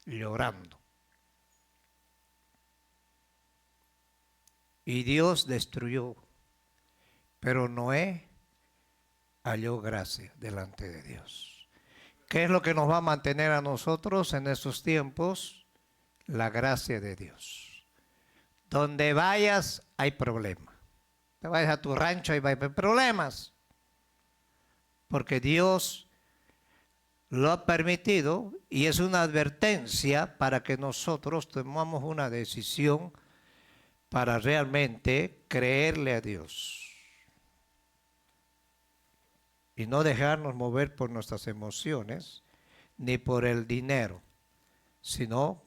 llorando. Y Dios destruyó, pero Noé halló gracia delante de Dios. ¿Qué es lo que nos va a mantener a nosotros en estos tiempos? La gracia de Dios. Donde vayas hay problemas. Te vayas a tu rancho y va a haber problemas. Porque Dios lo ha permitido y es una advertencia para que nosotros tomemos una decisión para realmente creerle a Dios. Y no dejarnos mover por nuestras emociones ni por el dinero, sino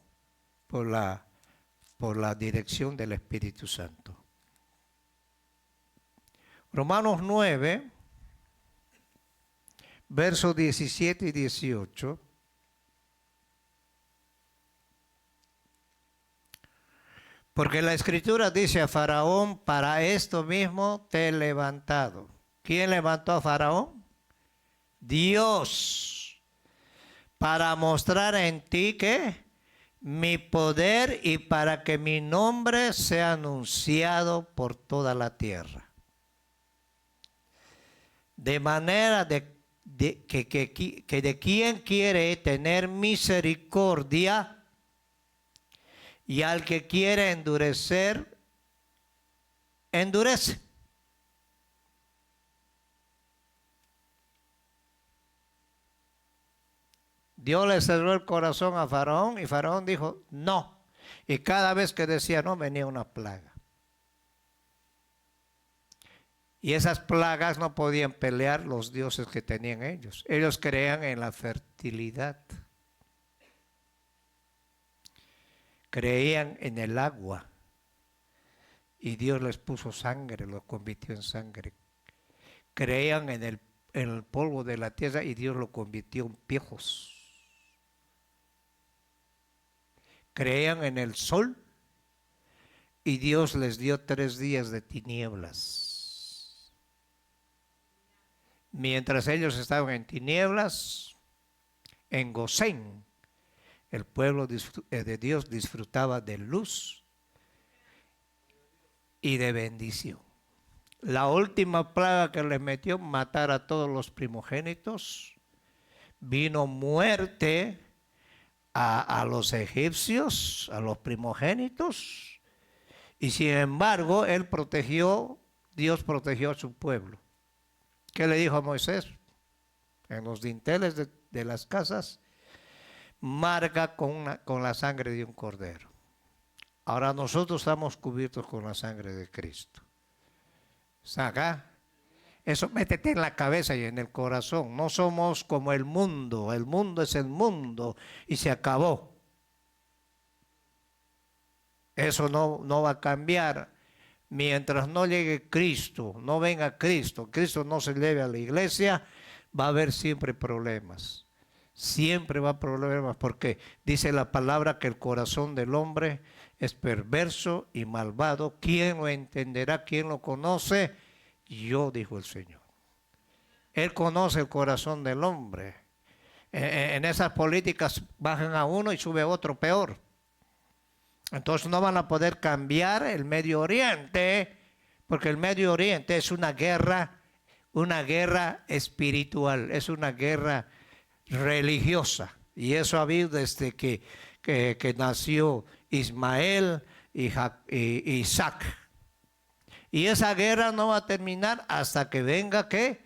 por la dirección del Espíritu Santo. Romanos 9, versos 17 y 18. Porque la Escritura dice a Faraón, para esto mismo te he levantado. ¿Quién levantó a Faraón? Dios. Para mostrar en ti, ¿qué? Mi poder y para que mi nombre sea anunciado por toda la tierra. De manera que de quien quiere tener misericordia y al que quiere endurecer, endurece. Dios le cerró el corazón a Faraón y Faraón dijo no. Y cada vez que decía no venía una plaga. Y esas plagas no podían pelear los dioses que tenían ellos. Ellos creían en la fertilidad. Creían en el agua. Y Dios les puso sangre, los convirtió en sangre. Creían en el polvo de la tierra y Dios lo convirtió en piojos. Creían en el sol y Dios les dio 3 días de tinieblas. Mientras ellos estaban en tinieblas, en Gosén, el pueblo de Dios disfrutaba de luz y de bendición. La última plaga que les metió, matar a todos los primogénitos. Vino muerte a los egipcios, a los primogénitos. Y sin embargo, Dios protegió a su pueblo. ¿Qué le dijo a Moisés? En los dinteles de las casas, marca con la sangre de un cordero. Ahora nosotros estamos cubiertos con la sangre de Cristo. ¿Saca? Eso métete en la cabeza y en el corazón. No somos como el mundo es el mundo y se acabó. Eso no va a cambiar. Mientras no llegue Cristo, no venga Cristo no se lleve a la iglesia, va a haber siempre problemas. Siempre va a haber problemas porque dice la palabra que el corazón del hombre es perverso y malvado. ¿Quién lo entenderá? ¿Quién lo conoce? Yo, dijo el Señor. Él conoce el corazón del hombre. En esas políticas bajan a uno y sube a otro peor. Entonces no van a poder cambiar el Medio Oriente, porque el Medio Oriente es una guerra espiritual, es una guerra religiosa. Y eso ha habido desde que nació Ismael y Isaac. Y esa guerra no va a terminar hasta que venga, ¿qué?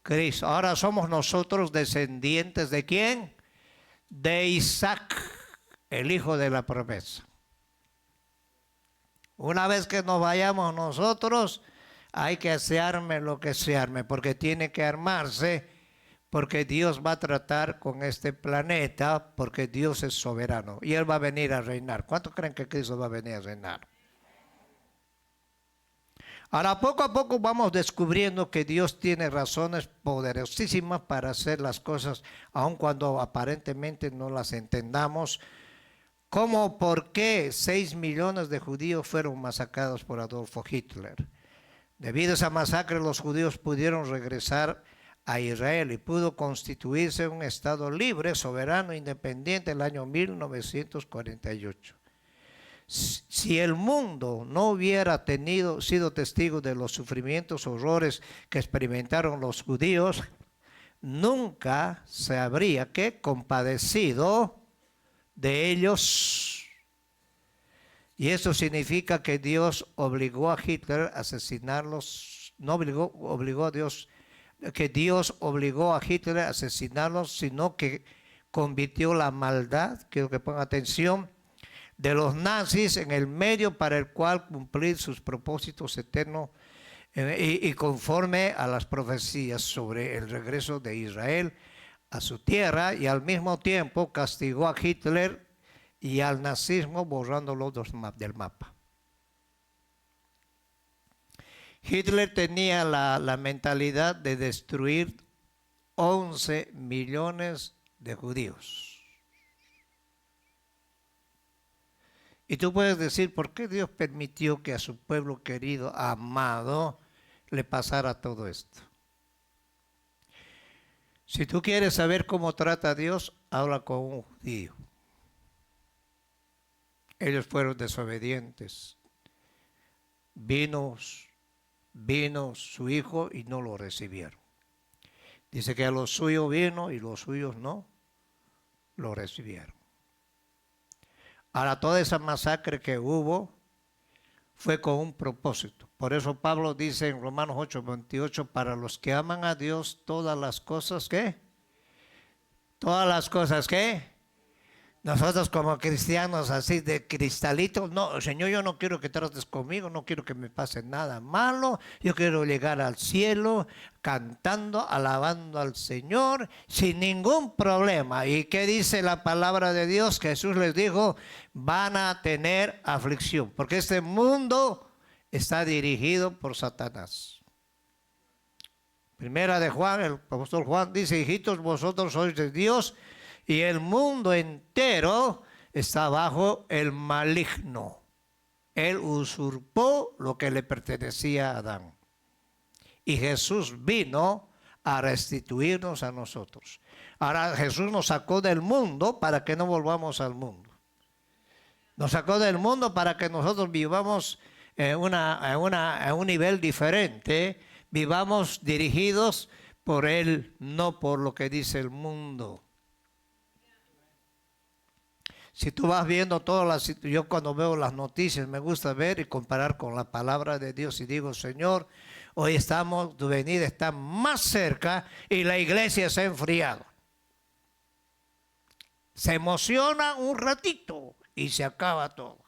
Cristo. Ahora somos nosotros descendientes ¿de quién? De Isaac, el hijo de la promesa. Una vez que nos vayamos nosotros, hay que se arme lo que se arme, porque tiene que armarse, porque Dios va a tratar con este planeta, porque Dios es soberano y Él va a venir a reinar. ¿Cuántos creen que Cristo va a venir a reinar? Ahora, poco a poco vamos descubriendo que Dios tiene razones poderosísimas para hacer las cosas, aun cuando aparentemente no las entendamos. ¿Cómo, por qué 6 millones de judíos fueron masacrados por Adolfo Hitler? Debido a esa masacre, los judíos pudieron regresar a Israel y pudo constituirse un estado libre, soberano, independiente en el año 1948. Si el mundo no hubiera sido testigo de los sufrimientos, horrores que experimentaron los judíos, nunca se habría compadecido de ellos. Y eso significa que Dios obligó a Hitler a asesinarlos, no obligó a Dios, que Dios obligó a Hitler a asesinarlos, sino que convirtió la maldad, quiero que pongan atención, de los nazis en el medio para el cual cumplir sus propósitos eternos y conforme a las profecías sobre el regreso de Israel a su tierra, y al mismo tiempo castigó a Hitler y al nazismo borrándolo del mapa. Hitler tenía la mentalidad de destruir 11 millones de judíos. Y tú puedes decir, ¿por qué Dios permitió que a su pueblo querido, amado, le pasara todo esto? Si tú quieres saber cómo trata a Dios, habla con un judío. Ellos fueron desobedientes. Vino su hijo y no lo recibieron. Dice que a los suyos vino y los suyos no lo recibieron. Ahora, toda esa masacre que hubo fue con un propósito. Por eso Pablo dice en Romanos 8:28, para los que aman a Dios, todas las cosas, ¿qué? Todas las cosas, ¿qué? Nosotros como cristianos así de cristalito, no, Señor, yo no quiero que trates conmigo, no quiero que me pase nada malo, yo quiero llegar al cielo cantando, alabando al Señor sin ningún problema. ¿Y qué dice la palabra de Dios? Jesús les dijo, van a tener aflicción, porque este mundo está dirigido por Satanás. Primera de Juan, el apóstol Juan dice, hijitos, vosotros sois de Dios, y el mundo entero está bajo el maligno. Él usurpó lo que le pertenecía a Adán. Y Jesús vino a restituirnos a nosotros. Ahora Jesús nos sacó del mundo para que no volvamos al mundo. Nos sacó del mundo para que nosotros vivamos en un nivel diferente. Vivamos dirigidos por Él, no por lo que dice el mundo. Si tú vas viendo todas las... Yo cuando veo las noticias me gusta ver y comparar con la palabra de Dios y digo, Señor, hoy tu venida está más cerca y la iglesia se ha enfriado. Se emociona un ratito y se acaba todo.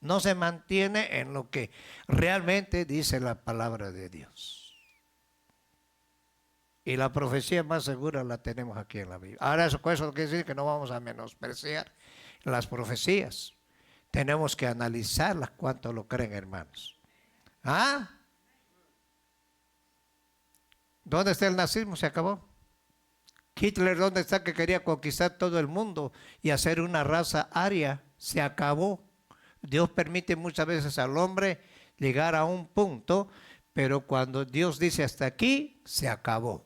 No se mantiene en lo que realmente dice la palabra de Dios. Y la profecía más segura la tenemos aquí en la Biblia. Ahora eso quiere decir que no vamos a menospreciar las profecías. Tenemos que analizarlas cuánto lo creen, hermanos. ¿Ah? ¿Dónde está el nazismo? Se acabó. Hitler, ¿dónde está? Que quería conquistar todo el mundo y hacer una raza aria. Se acabó. Dios permite muchas veces al hombre llegar a un punto, pero cuando Dios dice hasta aquí, se acabó.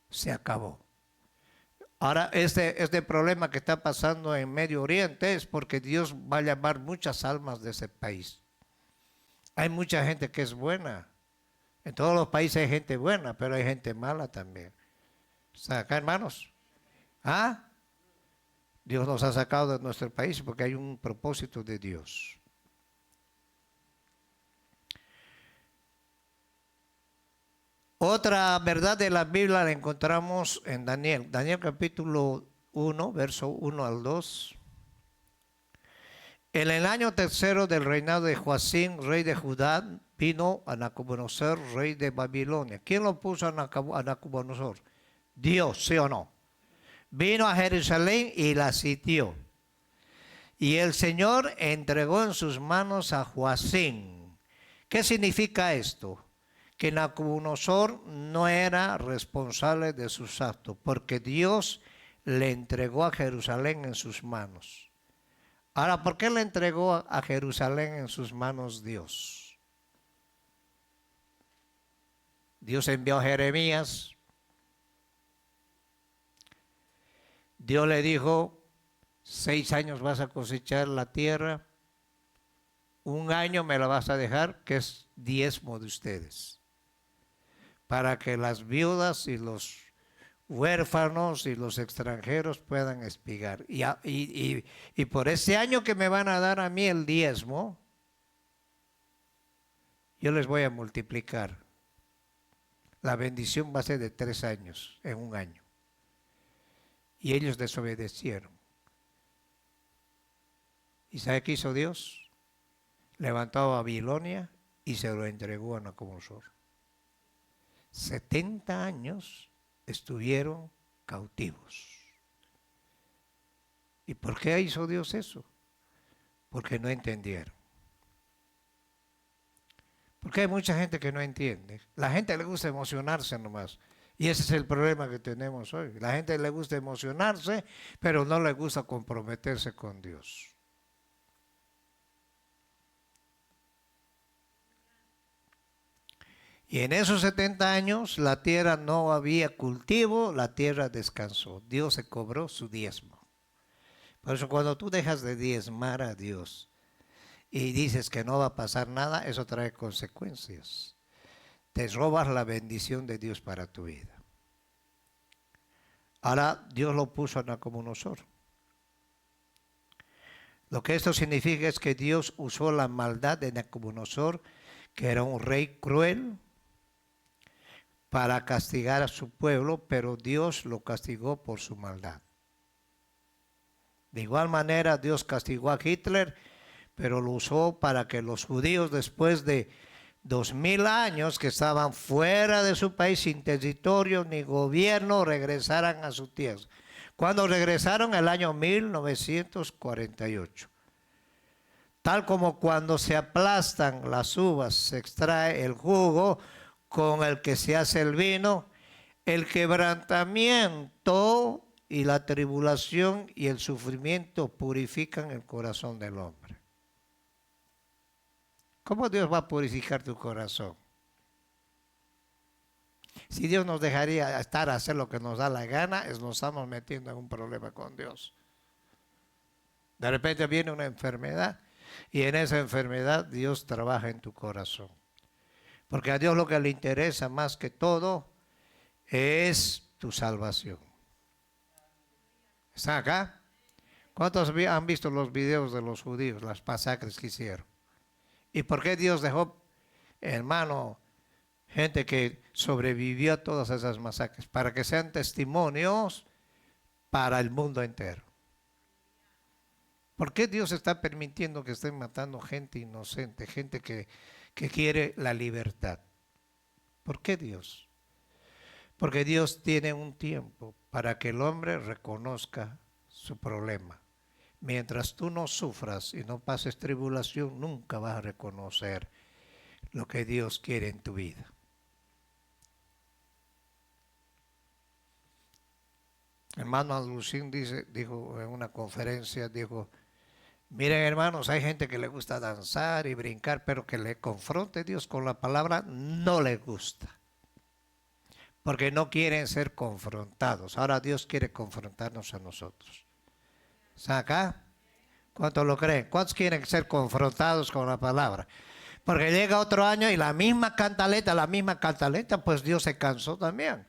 Se acabó. Ahora, este problema que está pasando en Medio Oriente es porque Dios va a llamar muchas almas de ese país. Hay mucha gente que es buena. En todos los países hay gente buena, pero hay gente mala también. ¿Está acá, hermanos? ¿Ah? Dios nos ha sacado de nuestro país porque hay un propósito de Dios. Otra verdad de la Biblia la encontramos en Daniel. Daniel capítulo 1, verso 1 al 2. En el año tercero del reinado de Joacim, rey de Judá, vino a Nabucodonosor, rey de Babilonia. ¿Quién lo puso a Nabucodonosor? Dios, ¿sí o no? Vino a Jerusalén y la sitió. Y el Señor entregó en sus manos a Joacim. ¿Qué significa esto? Que Nabucodonosor no era responsable de sus actos, porque Dios le entregó a Jerusalén en sus manos. Ahora, ¿por qué le entregó a Jerusalén en sus manos Dios? Dios envió a Jeremías. Dios le dijo, 6 años vas a cosechar la tierra, 1 año me la vas a dejar, que es diezmo de ustedes, para que las viudas y los huérfanos y los extranjeros puedan espigar. Y por ese año que me van a dar a mí el diezmo, yo les voy a multiplicar. La bendición va a ser de 3 años, en 1 año. Y ellos desobedecieron. ¿Y sabe qué hizo Dios? Levantó a Babilonia y se lo entregó a Nabucodonosor. 70 años estuvieron cautivos. ¿Y por qué hizo Dios eso? Porque no entendieron. Porque hay mucha gente que no entiende. La gente le gusta emocionarse nomás. Y ese es el problema que tenemos hoy. La gente le gusta emocionarse, pero no le gusta comprometerse con Dios. Y en esos 70 años la tierra no había cultivo, la tierra descansó. Dios se cobró su diezmo. Por eso cuando tú dejas de diezmar a Dios y dices que no va a pasar nada, eso trae consecuencias. Te robas la bendición de Dios para tu vida. Ahora Dios lo puso a Nabucodonosor. Lo que esto significa es que Dios usó la maldad de Nabucodonosor, que era un rey cruel, para castigar a su pueblo, pero Dios lo castigó por su maldad. De igual manera, Dios castigó a Hitler, pero lo usó para que los judíos, después de 2000 años que estaban fuera de su país, sin territorio ni gobierno, regresaran a su tierra. Cuando regresaron, el año 1948. Tal como cuando se aplastan las uvas, se extrae el jugo con el que se hace el vino, el quebrantamiento y la tribulación y el sufrimiento purifican el corazón del hombre. ¿Cómo Dios va a purificar tu corazón? Si Dios nos dejaría estar a hacer lo que nos da la gana, nos estamos metiendo en un problema con Dios. De repente viene una enfermedad y en esa enfermedad Dios trabaja en tu corazón. Porque a Dios lo que le interesa más que todo es tu salvación. ¿Están acá? ¿Cuántos han visto los videos de los judíos, las masacres que hicieron? ¿Y por qué Dios dejó, hermano, gente que sobrevivió a todas esas masacres? Para que sean testimonios para el mundo entero. ¿Por qué Dios está permitiendo que estén matando gente inocente, gente que quiere la libertad? ¿Por qué Dios? Porque Dios tiene un tiempo para que el hombre reconozca su problema. Mientras tú no sufras y no pases tribulación, nunca vas a reconocer lo que Dios quiere en tu vida. Hermano Alucín dijo en una conferencia, dijo, miren hermanos, hay gente que le gusta danzar y brincar, pero que le confronte Dios con la palabra no le gusta. Porque no quieren ser confrontados. Ahora Dios quiere confrontarnos a nosotros. ¿Están acá? ¿Cuántos lo creen? ¿Cuántos quieren ser confrontados con la palabra? Porque llega otro año y la misma cantaleta, pues Dios se cansó también.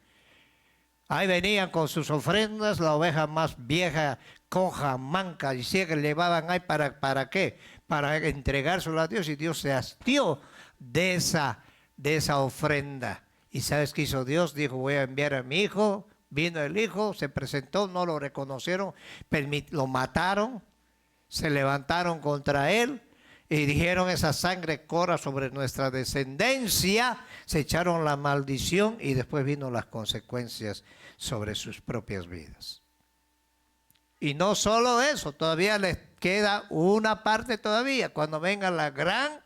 Ahí venían con sus ofrendas, la oveja más vieja, coja, manca y ciega, llevaban ahí ¿para qué? Para entregárselo a Dios, y Dios se hastió de esa ofrenda. ¿Y sabes qué hizo Dios? Dijo, voy a enviar a mi hijo. Vino el hijo, se presentó, no lo reconocieron, lo mataron, se levantaron contra él y dijeron, esa sangre corra sobre nuestra descendencia. Se echaron la maldición y después vino las consecuencias sobre sus propias vidas. Y no solo eso, todavía les queda una parte todavía, cuando venga la gran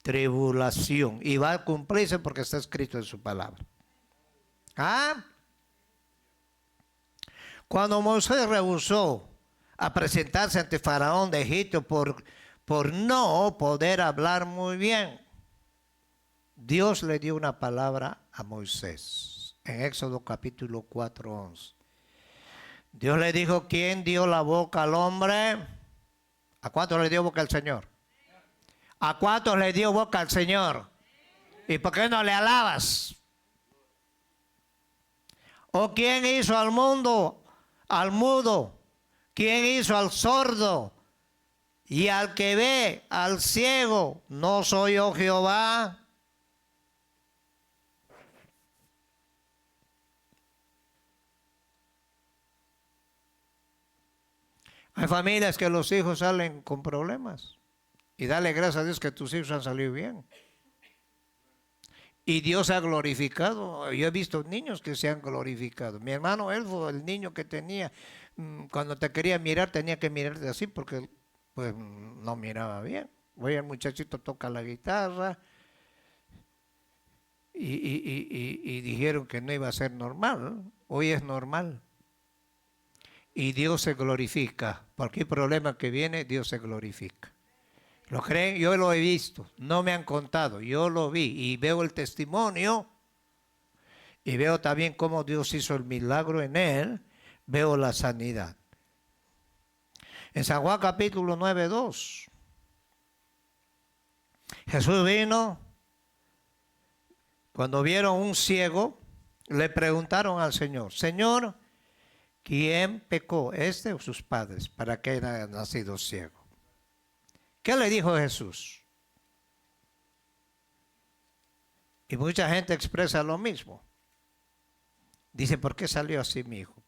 tribulación, y va a cumplirse porque está escrito en su palabra. Cuando Moisés rehusó a presentarse ante Faraón de Egipto por no poder hablar muy bien, Dios le dio una palabra a Moisés en Éxodo capítulo 4:11. Dios le dijo, ¿quién dio la boca al hombre? ¿A cuántos le dio boca al Señor? ¿A cuántos le dio boca al Señor? ¿Y por qué no le alabas? ¿O quién hizo al mundo, al mudo? ¿Quién hizo al sordo? Y al que ve, al ciego, ¿no soy yo Jehová? Hay familias que los hijos salen con problemas. Y dale gracias a Dios que tus hijos han salido bien. Y Dios se ha glorificado. Yo he visto niños que se han glorificado. Mi hermano Elfo, el niño que tenía, cuando te quería mirar, tenía que mirarte así porque pues no miraba bien. Hoy el muchachito toca la guitarra y dijeron que no iba a ser normal. Hoy es normal. Y Dios se glorifica. Cualquier problema que viene, Dios se glorifica. ¿Lo creen? Yo lo he visto. No me han contado. Yo lo vi y veo el testimonio. Y veo también cómo Dios hizo el milagro en él. Veo la sanidad. En San Juan capítulo 9:2. Jesús vino. Cuando vieron un ciego, le preguntaron al Señor, Señor, ¿quién pecó, este o sus padres, para que haya nacido ciego? ¿Qué le dijo Jesús? Y mucha gente expresa lo mismo. Dice, ¿por qué salió así mi hijo?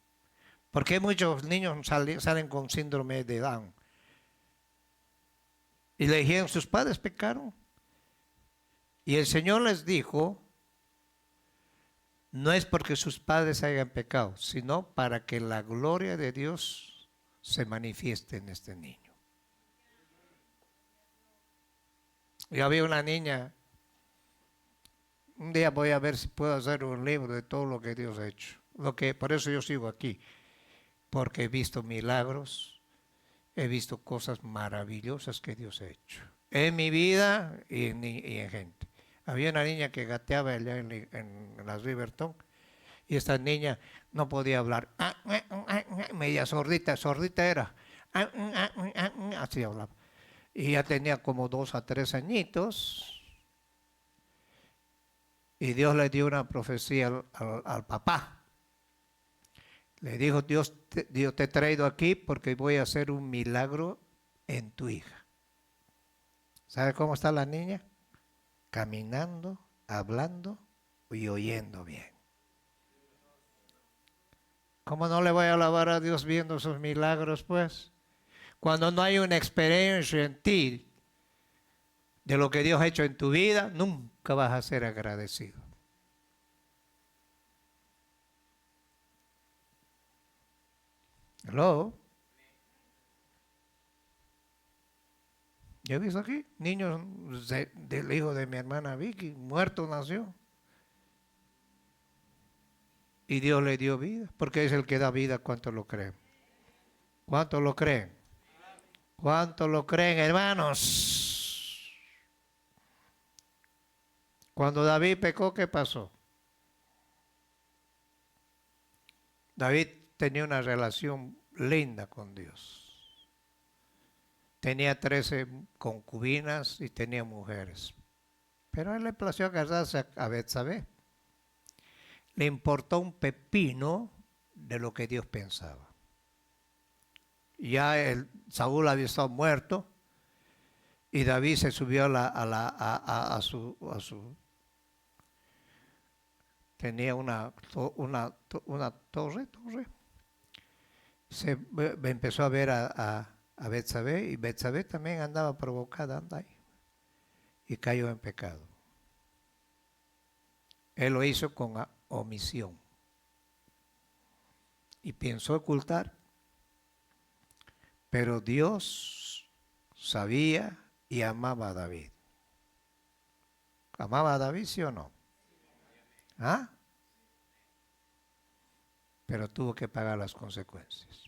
¿Por qué muchos niños salen con síndrome de Down? Y le dijeron, sus padres pecaron. Y el Señor les dijo, no es porque sus padres hayan pecado, sino para que la gloria de Dios se manifieste en este niño. Yo había una niña, un día voy a ver si puedo hacer un libro de todo lo que Dios ha hecho. Por eso yo sigo aquí, porque he visto milagros, he visto cosas maravillosas que Dios ha hecho. En mi vida y en gente. Había una niña que gateaba allá en las Riverton y esta niña no podía hablar. Media sordita era. Así hablaba. Y ya tenía como 2 a 3 añitos. Y Dios le dio una profecía al papá. Le dijo, Dios te he traído aquí porque voy a hacer un milagro en tu hija. ¿Sabe cómo está la niña? Caminando, hablando y oyendo bien. ¿Cómo no le voy a alabar a Dios viendo sus milagros, pues? Cuando no hay una experiencia en ti de lo que Dios ha hecho en tu vida, nunca vas a ser agradecido. Hello. Yo he visto aquí niños del hijo de mi hermana Vicky, muerto nació. Y Dios le dio vida, porque es el que da vida. ¿Cuántos lo creen? ¿Cuántos lo creen? ¿Cuántos lo creen, hermanos? Cuando David pecó, ¿qué pasó? David tenía una relación linda con Dios. Tenía 13 concubinas y tenía mujeres. Pero a él le plació casarse a Betsabé. Le importó un pepino de lo que Dios pensaba. Ya Saúl había estado muerto y David se subió a su tenía una torre. Se empezó a ver a Betsabé y Betsabé también andaba provocada, anda ahí, y cayó en pecado. Él lo hizo con omisión y pensó ocultar, pero Dios sabía y amaba a David. ¿Amaba a David, sí o no? ¿Ah? Pero tuvo que pagar las consecuencias.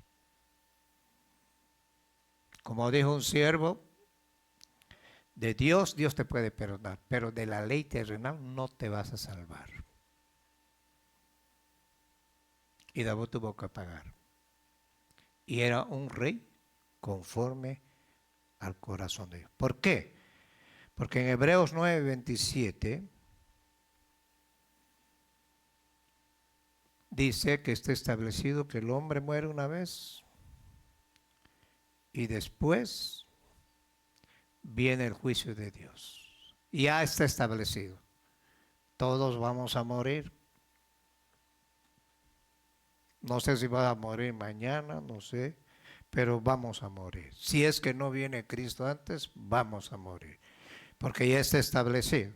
Como dijo un siervo, De Dios, Dios te puede perdonar, pero de la ley terrenal no te vas a salvar. Y David tuvo que pagar. Y era un rey conforme al corazón de Dios. ¿Por qué? Porque en Hebreos 9:27 dice que está establecido que el hombre muere una vez y después viene el juicio de Dios. Ya está establecido. Todos vamos a morir. No sé si vas a morir mañana, no sé, pero vamos a morir. Si es que no viene Cristo antes, vamos a morir, porque ya está establecido.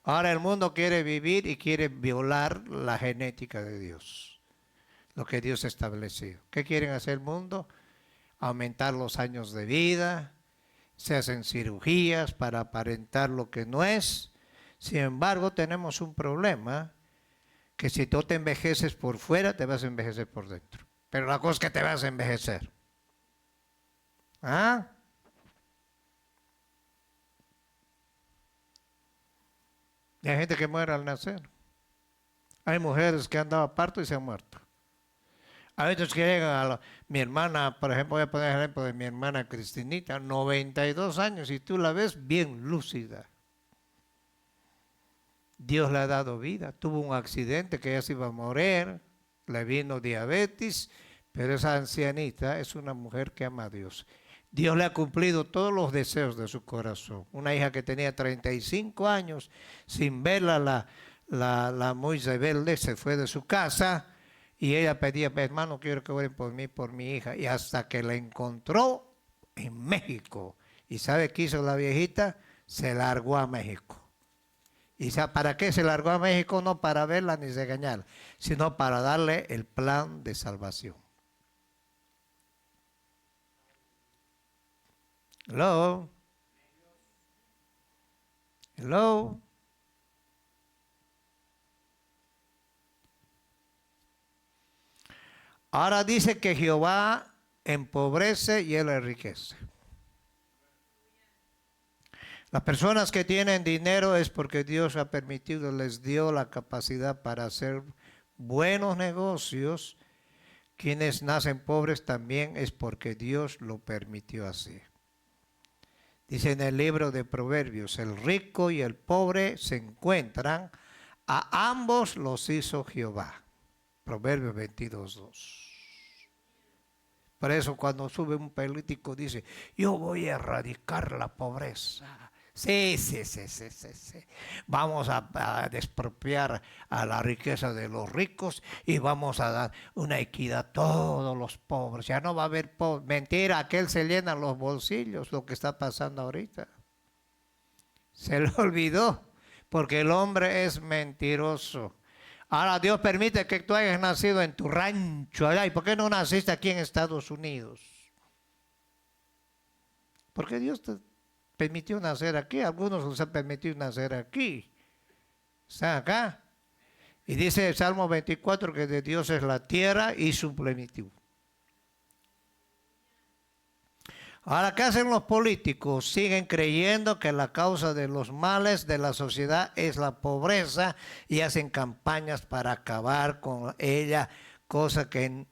Ahora el mundo quiere vivir y quiere violar la genética de Dios, lo que Dios ha establecido. ¿Qué quieren hacer el mundo? Aumentar los años de vida, se hacen cirugías para aparentar lo que no es. Sin embargo, tenemos un problema, que si tú te envejeces por fuera, te vas a envejecer por dentro. Pero la cosa es que te vas a envejecer. ¿Ah? Y hay gente que muere al nacer. Hay mujeres que han dado parto y se han muerto. Hay otros que llegan mi hermana, por ejemplo, voy a poner el ejemplo de mi hermana Cristinita, 92 años, y tú la ves bien lúcida. Dios le ha dado vida. Tuvo un accidente que ella se iba a morir, le vino diabetes, pero esa ancianita es una mujer que ama a Dios. Dios le ha cumplido todos los deseos de su corazón. Una hija que tenía 35 años, sin verla, la muy rebelde, se fue de su casa y ella pedía, hermano, quiero que oren por mí, por mi hija. Y hasta que la encontró en México. ¿Y sabe qué hizo la viejita? Se largó a México. ¿Y sabe para qué se largó a México? No para verla ni regañarla, sino para darle el plan de salvación. Hello. Hello. Ahora dice que Jehová empobrece y él enriquece. Las personas que tienen dinero es porque Dios ha permitido, les dio la capacidad para hacer buenos negocios. Quienes nacen pobres también es porque Dios lo permitió así. Dice en el libro de Proverbios, el rico y el pobre se encuentran, a ambos los hizo Jehová. Proverbios 22:2. Por eso cuando sube un político dice, yo voy a erradicar la pobreza. Sí. Vamos a despropiar a la riqueza de los ricos y vamos a dar una equidad a todos los pobres. Ya no va a haber pobres. Mentira, aquel se llena los bolsillos, lo que está pasando ahorita. Se le olvidó, porque el hombre es mentiroso. Ahora Dios permite que tú hayas nacido en tu rancho allá. ¿Y por qué no naciste aquí en Estados Unidos? Porque Dios te permitió nacer aquí. Algunos les ha permitido nacer aquí. Están acá. Y dice el Salmo 24 que de Dios es la tierra y su plenitud. Ahora, ¿qué hacen los políticos? Siguen creyendo que la causa de los males de la sociedad es la pobreza y hacen campañas para acabar con ella, cosa que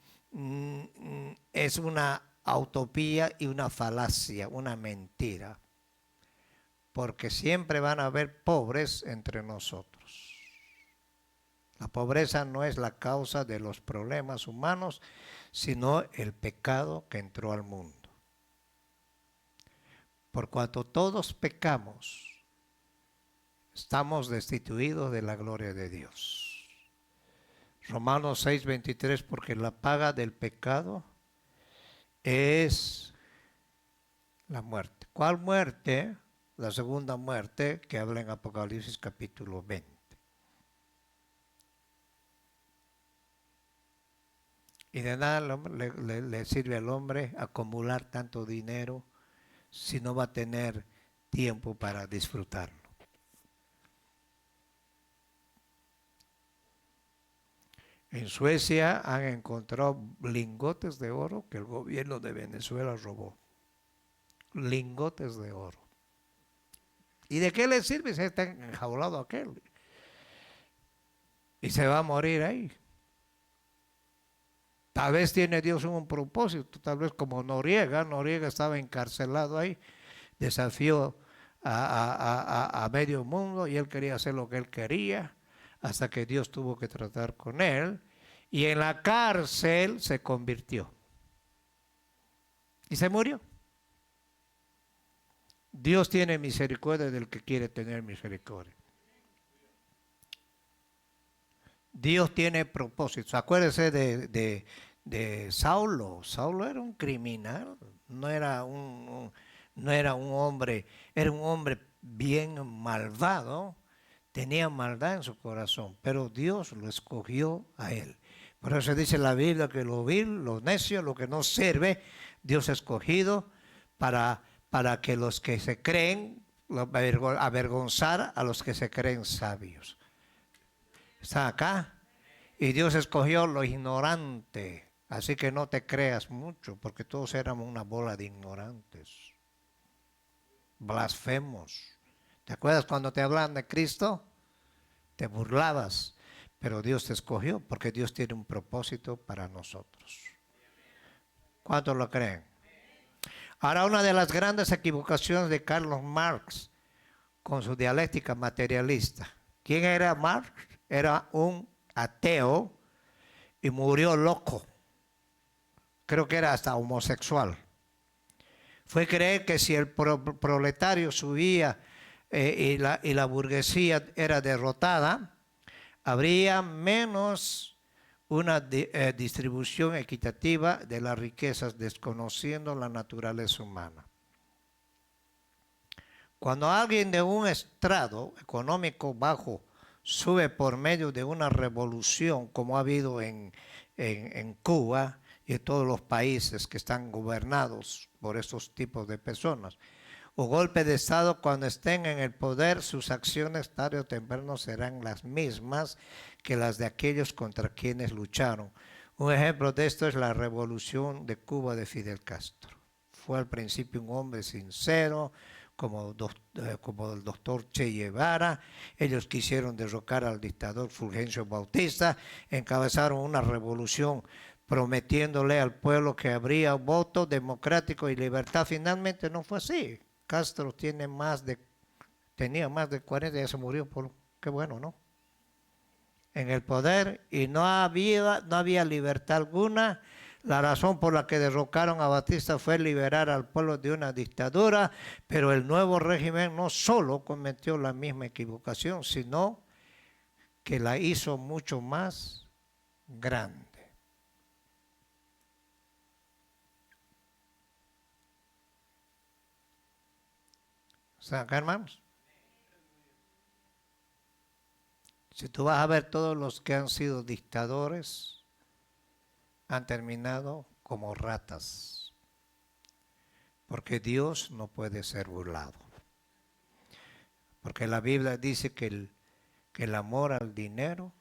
es una utopía y una falacia, una mentira. Porque siempre van a haber pobres entre nosotros. La pobreza no es la causa de los problemas humanos, sino el pecado que entró al mundo. Por cuanto todos pecamos, estamos destituidos de la gloria de Dios. Romanos 6:23, porque la paga del pecado es la muerte. ¿Cuál muerte? La segunda muerte que habla en Apocalipsis capítulo 20. Y de nada le sirve al hombre acumular tanto dinero si no va a tener tiempo para disfrutarlo. En Suecia han encontrado lingotes de oro que el gobierno de Venezuela robó. Lingotes de oro. ¿Y de qué le sirve si está enjaulado aquel? Y se va a morir ahí. Tal vez tiene Dios un propósito, tal vez como Noriega estaba encarcelado ahí, desafió a medio mundo y él quería hacer lo que él quería, hasta que Dios tuvo que tratar con él, y en la cárcel se convirtió. Y se murió. Dios tiene misericordia del que quiere tener misericordia. Dios tiene propósitos. Acuérdese de Saulo. Saulo era un criminal, no era no era un hombre, era un hombre bien malvado, tenía maldad en su corazón, pero Dios lo escogió a él. Por eso dice la Biblia que lo vil, lo necio, lo que no sirve, Dios ha escogido para que los que se creen, avergonzar a los que se creen sabios. Está acá. Y Dios escogió lo ignorante. Así que no te creas mucho, porque todos éramos una bola de ignorantes. Blasfemos. ¿Te acuerdas cuando te hablaban de Cristo? Te burlabas. Pero Dios te escogió porque Dios tiene un propósito para nosotros. ¿Cuántos lo creen? Ahora, una de las grandes equivocaciones de Carlos Marx con su dialéctica materialista. ¿Quién era Marx? Era un ateo y murió loco. Creo que era hasta homosexual. Fue creer que si el proletario subía y la burguesía era derrotada, habría menos una distribución equitativa de las riquezas, desconociendo la naturaleza humana. Cuando alguien de un estrado económico bajo sube por medio de una revolución, como ha habido en Cuba y en todos los países que están gobernados por estos tipos de personas, o golpe de Estado, cuando estén en el poder, sus acciones tarde o temprano serán las mismas que las de aquellos contra quienes lucharon. Un ejemplo de esto es la revolución de Cuba de Fidel Castro. Fue al principio un hombre sincero, como el doctor Che Guevara. Ellos quisieron derrocar al dictador Fulgencio Bautista, encabezaron una revolución prometiéndole al pueblo que habría voto democrático y libertad. Finalmente no fue así. Castro tenía más de 40, ya se murió, qué bueno, ¿no? En el poder, y no había libertad alguna. La razón por la que derrocaron a Batista fue liberar al pueblo de una dictadura, pero el nuevo régimen no solo cometió la misma equivocación, sino que la hizo mucho más grande. ¿Están acá, hermanos? Si tú vas a ver, todos los que han sido dictadores han terminado como ratas, porque Dios no puede ser burlado. Porque la Biblia dice que el amor al dinero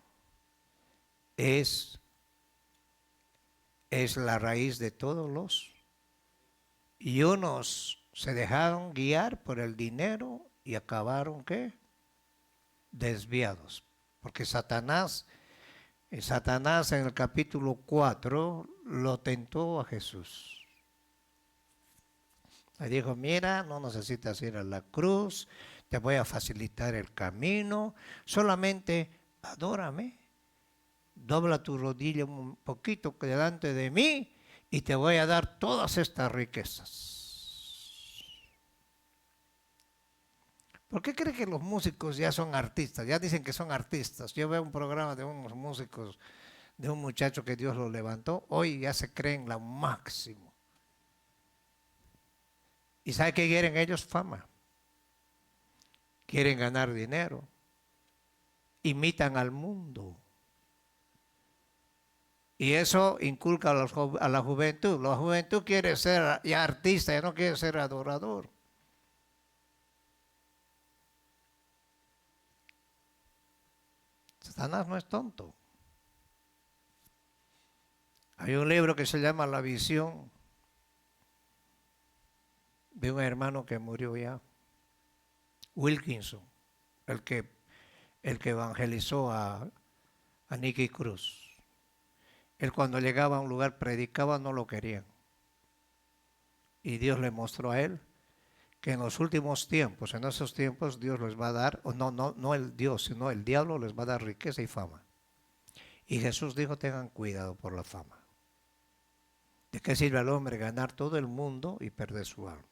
es la raíz de todos los. Y unos se dejaron guiar por el dinero y acabaron, ¿qué? Desviados. Porque Satanás en el capítulo 4 lo tentó a Jesús. Le dijo, mira, no necesitas ir a la cruz, te voy a facilitar el camino, solamente adórame, dobla tu rodilla un poquito delante de mí y te voy a dar todas estas riquezas. ¿Por qué cree que los músicos ya son artistas? Ya dicen que son artistas. Yo veo un programa de unos músicos, de un muchacho que Dios lo levantó, hoy ya se creen lo máximo. ¿Y sabe qué quieren ellos? Fama. Quieren ganar dinero. Imitan al mundo. Y eso inculca a la juventud. La juventud quiere ser ya artista, ya no quiere ser adorador. Satanás no es tonto. Hay un libro que se llama La visión de un hermano que murió ya. Wilkinson, el que evangelizó a Nicky Cruz. Él cuando llegaba a un lugar predicaba, no lo querían. Y Dios le mostró a él que en los últimos tiempos, en esos tiempos Dios les va a dar, o no el Dios, sino el diablo les va a dar riqueza y fama. Y Jesús dijo, tengan cuidado por la fama. ¿De qué sirve al hombre ganar todo el mundo y perder su alma?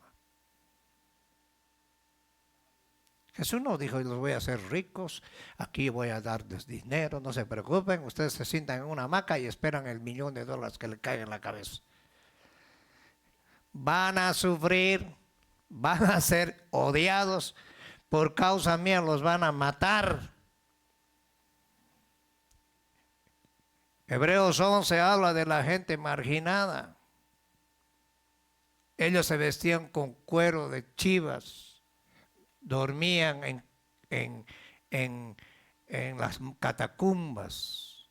Jesús no dijo, los voy a hacer ricos, aquí voy a darles dinero, no se preocupen, ustedes se sientan en una hamaca y esperan el $1.000.000 que le caiga en la cabeza. Van a sufrir, van a ser odiados, por causa mía los van a matar. Hebreos 11 habla de la gente marginada. Ellos se vestían con cuero de chivas, dormían en las catacumbas.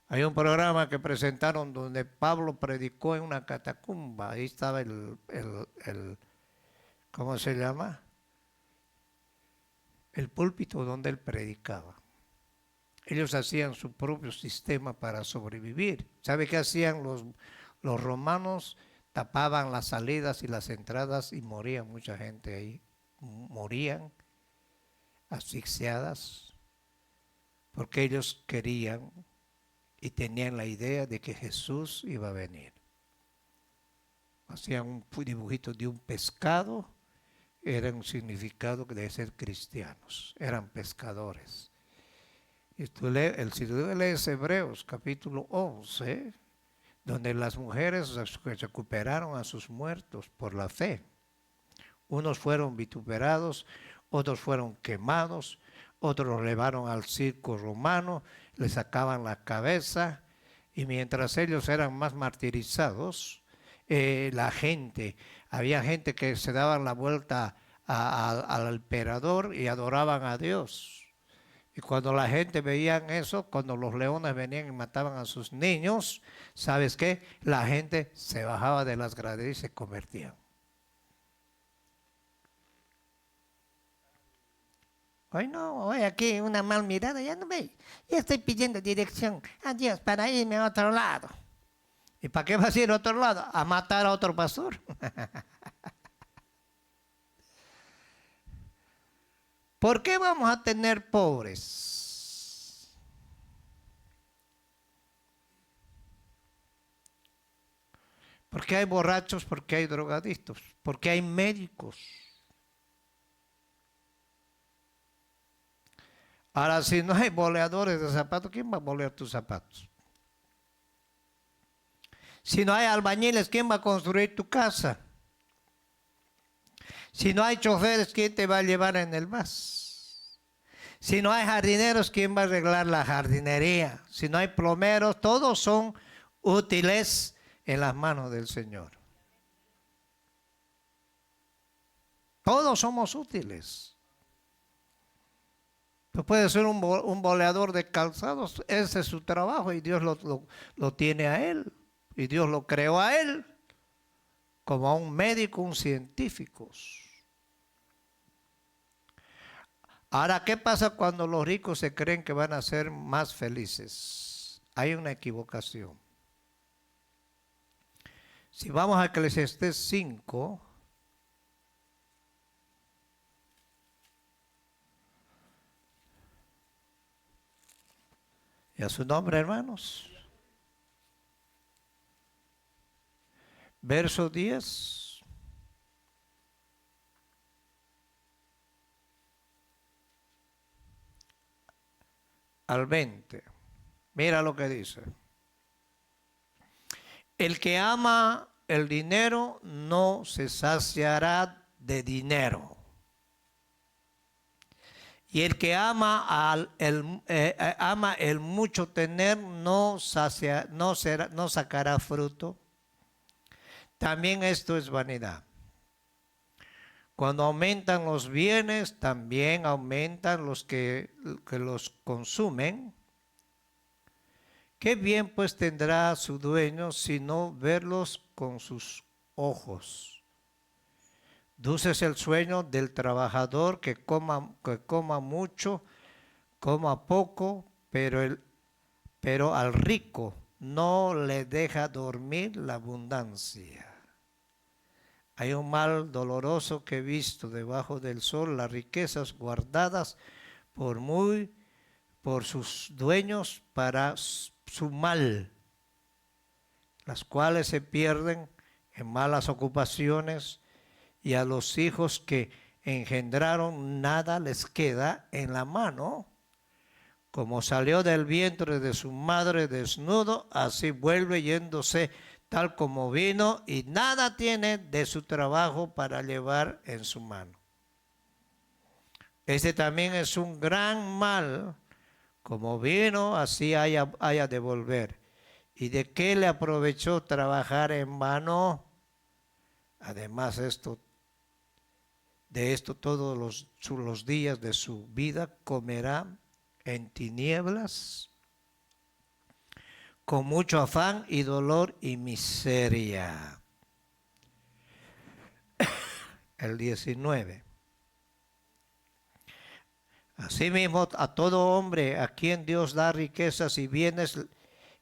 Hay un programa que presentaron donde Pablo predicó en una catacumba. Ahí estaba ¿cómo se llama? El púlpito donde él predicaba. Ellos hacían su propio sistema para sobrevivir. ¿Sabe qué hacían los romanos? Tapaban las salidas y las entradas y moría mucha gente ahí. Morían asfixiadas porque ellos querían y tenían la idea de que Jesús iba a venir. Hacían un dibujito de un pescado, era un significado de ser cristianos, eran pescadores. Y si tú lees Hebreos capítulo 11, donde las mujeres recuperaron a sus muertos por la fe. Unos fueron vituperados, otros fueron quemados, otros los llevaron al circo romano, les sacaban la cabeza, y mientras ellos eran más martirizados, había gente que se daban la vuelta al emperador y adoraban a Dios. Y cuando la gente veía eso, cuando los leones venían y mataban a sus niños, ¿sabes qué? La gente se bajaba de las gradas y se convertían. Hoy no, hoy aquí una mal mirada, ya no ve. Ya estoy pidiendo dirección a Dios para irme a otro lado. ¿Y para qué vas a ir a otro lado? A matar a otro pastor. ¿Por qué vamos a tener pobres? Porque hay borrachos, porque hay drogadictos, porque hay médicos. Ahora, si no hay boleadores de zapatos, ¿quién va a bolear tus zapatos? Si no hay albañiles, ¿quién va a construir tu casa? Si no hay choferes, ¿quién te va a llevar en el bus? Si no hay jardineros, ¿quién va a arreglar la jardinería? Si no hay plomeros, todos son útiles en las manos del Señor. Todos somos útiles. Tú puedes ser un boleador de calzados, ese es su trabajo y Dios lo tiene a él. Y Dios lo creó a él como a un médico, un científico. Ahora, ¿qué pasa cuando los ricos se creen que van a ser más felices? Hay una equivocación. Si vamos a Eclesiastés 5, y a su nombre, hermanos. Verso 10. Al 20. Mira lo que dice. El que ama el dinero no se saciará de dinero. Y el que ama el mucho tener no sacará fruto. También esto es vanidad. Cuando aumentan los bienes, también aumentan los que los consumen. ¿Qué bien pues tendrá su dueño si no verlos con sus ojos? Dulce es el sueño del trabajador que coma mucho, coma poco, pero al rico no le deja dormir la abundancia. Hay un mal doloroso que he visto debajo del sol, las riquezas guardadas por sus dueños para su mal, las cuales se pierden en malas ocupaciones, y a los hijos que engendraron nada les queda en la mano. Como salió del vientre de su madre desnudo, así vuelve yéndose tal como vino, y nada tiene de su trabajo para llevar en su mano. Este también es un gran mal, como vino, así haya de volver. ¿Y de qué le aprovechó trabajar en vano? Además, de esto todos los días de su vida comerá en tinieblas, con mucho afán y dolor y miseria. El 19. Asimismo, a todo hombre a quien Dios da riquezas y bienes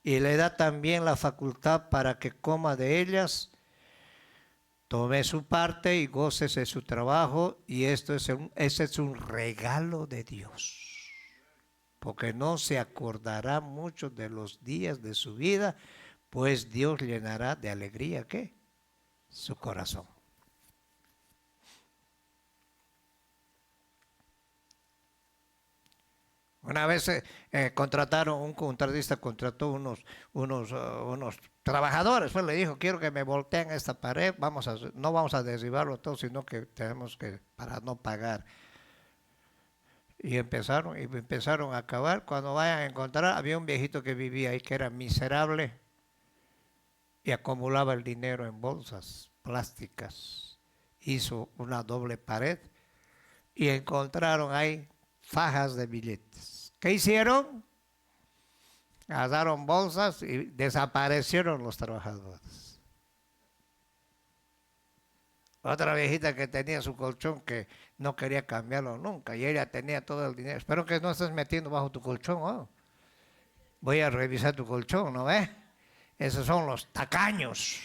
y le da también la facultad para que coma de ellas, tome su parte y gócese de su trabajo, y ese es un regalo de Dios. Porque no se acordará mucho de los días de su vida, pues Dios llenará de alegría, ¿qué? Su corazón. Una vez un contratista contrató unos trabajadores, pues le dijo, quiero que me volteen esta pared, no vamos a derribarlo todo, sino que tenemos que, para no pagar. Y empezaron a acabar. Cuando vayan a encontrar, había un viejito que vivía ahí que era miserable y acumulaba el dinero en bolsas plásticas. Hizo una doble pared y encontraron ahí fajas de billetes. ¿Qué hicieron? Agarraron bolsas y desaparecieron los trabajadores. Otra viejita que tenía su colchón que no quería cambiarlo nunca y ella tenía todo el dinero. Espero que no estés metiendo bajo tu colchón. ¿Oh? Voy a revisar tu colchón, ¿no ves? Esos son los tacaños.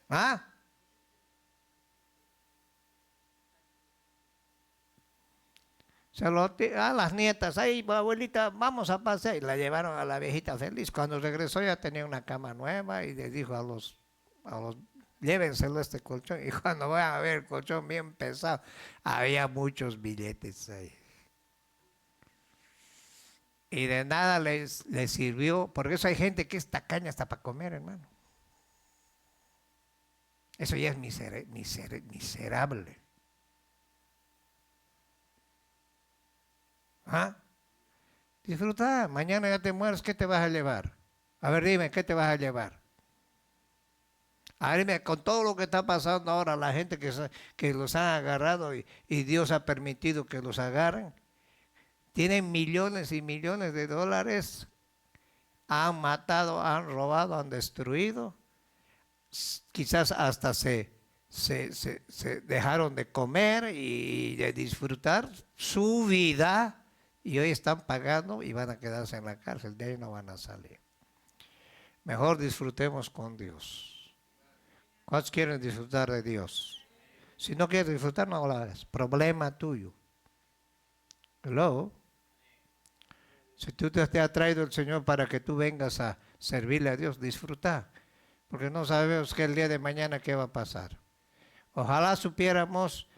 ¿Ah? A las nietas, ahí abuelita, vamos a pasear. Y la llevaron a la viejita feliz. Cuando regresó ya tenía una cama nueva y le dijo a los llévenselo este colchón. Y cuando vayan a ver el colchón bien pesado, había muchos billetes ahí. Y de nada les sirvió, porque eso hay gente que es tacaña hasta para comer, hermano. Eso ya es miserable. ¿Ah? Disfruta, mañana ya te mueres, ¿qué te vas a llevar? A ver, dime, ¿qué te vas a llevar? A ver, dime, con todo lo que está pasando ahora, la gente que los han agarrado y Dios ha permitido que los agarren, tienen millones y millones de dólares, han matado, han robado, han destruido, quizás hasta se dejaron de comer y de disfrutar su vida, y hoy están pagando y van a quedarse en la cárcel, de ahí no van a salir. Mejor disfrutemos con Dios. ¿Cuántos quieren disfrutar de Dios? Si no quieres disfrutar, no lo hagas. Problema tuyo. Hello. Si tú te has traído el Señor para que tú vengas a servirle a Dios, disfruta. Porque no sabemos que el día de mañana qué va a pasar. Ojalá supiéramos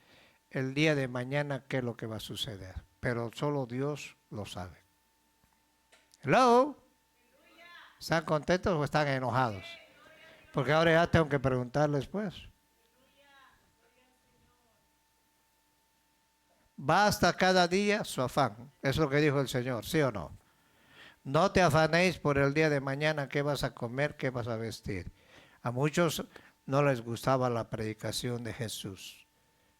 el día de mañana qué es lo que va a suceder. Pero solo Dios lo sabe. Hello. ¿Están contentos o están enojados? Porque ahora ya tengo que preguntarles pues. Basta cada día su afán. Es lo que dijo el Señor, ¿sí o no? No te afanéis por el día de mañana qué vas a comer, qué vas a vestir. A muchos no les gustaba la predicación de Jesús.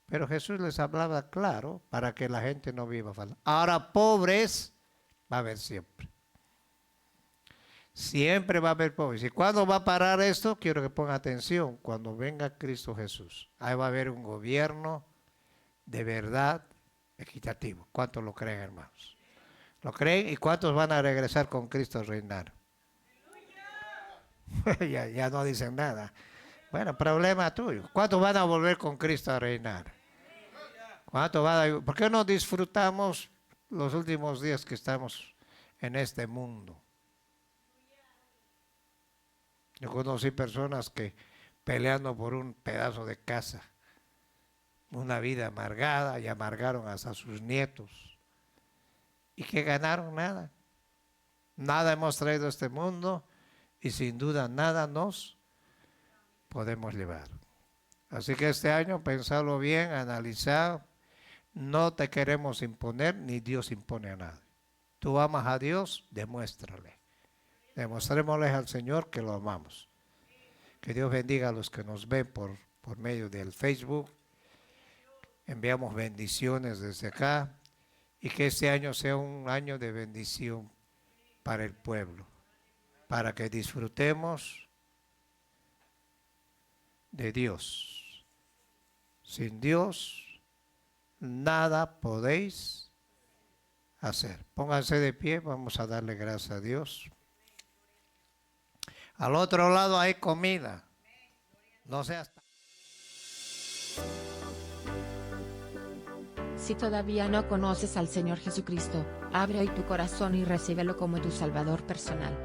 Pero Jesús les hablaba claro para que la gente no viva falta. Ahora pobres va a haber siempre. Siempre va a haber pobres. ¿Y cuándo va a parar esto? Quiero que pongan atención. Cuando venga Cristo Jesús. Ahí va a haber un gobierno de verdad equitativo. ¿Cuántos lo creen, hermanos? ¿Lo creen? ¿Y cuántos van a regresar con Cristo a reinar? ya no dicen nada. Bueno, problema tuyo. ¿Cuántos van a volver con Cristo a reinar? ¿Cuántos van a... ¿Por qué no disfrutamos los últimos días que estamos en este mundo? Yo conocí personas que peleando por un pedazo de casa, una vida amargada, y amargaron hasta sus nietos. Y que ganaron nada. Nada hemos traído a este mundo y sin duda nada nos podemos llevar. Así que este año pensarlo bien, analizar. No te queremos imponer, ni Dios impone a nadie. Tú amas a Dios, demuéstrale. Demostrémosle al Señor que lo amamos. Que Dios bendiga a los que nos ven por medio del Facebook. Enviamos bendiciones desde acá. Y que este año sea un año de bendición para el pueblo. Para que disfrutemos de Dios. Sin Dios, nada podéis hacer. Pónganse de pie, vamos a darle gracias a Dios. Al otro lado hay comida. No seas... Si todavía no conoces al Señor Jesucristo, abre hoy tu corazón y recíbelo como tu Salvador personal.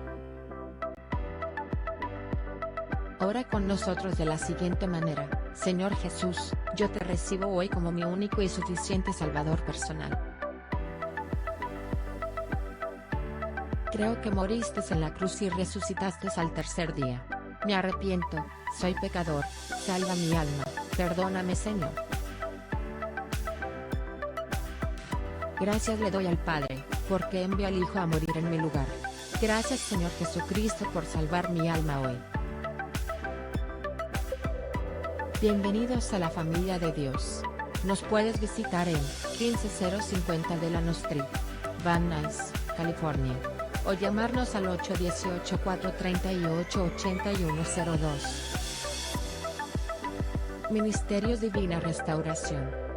Ora con nosotros de la siguiente manera: Señor Jesús, yo te recibo hoy como mi único y suficiente Salvador personal. Creo que moriste en la cruz y resucitaste al tercer día. Me arrepiento, soy pecador, salva mi alma, perdóname, Señor. Gracias le doy al Padre, porque envió al Hijo a morir en mi lugar. Gracias, Señor Jesucristo, por salvar mi alma hoy. Bienvenidos a la familia de Dios. Nos puedes visitar en 15050 Delano Street, Van Nuys, California, o llamarnos al 818-438-8102. Ministerios Divina Restauración.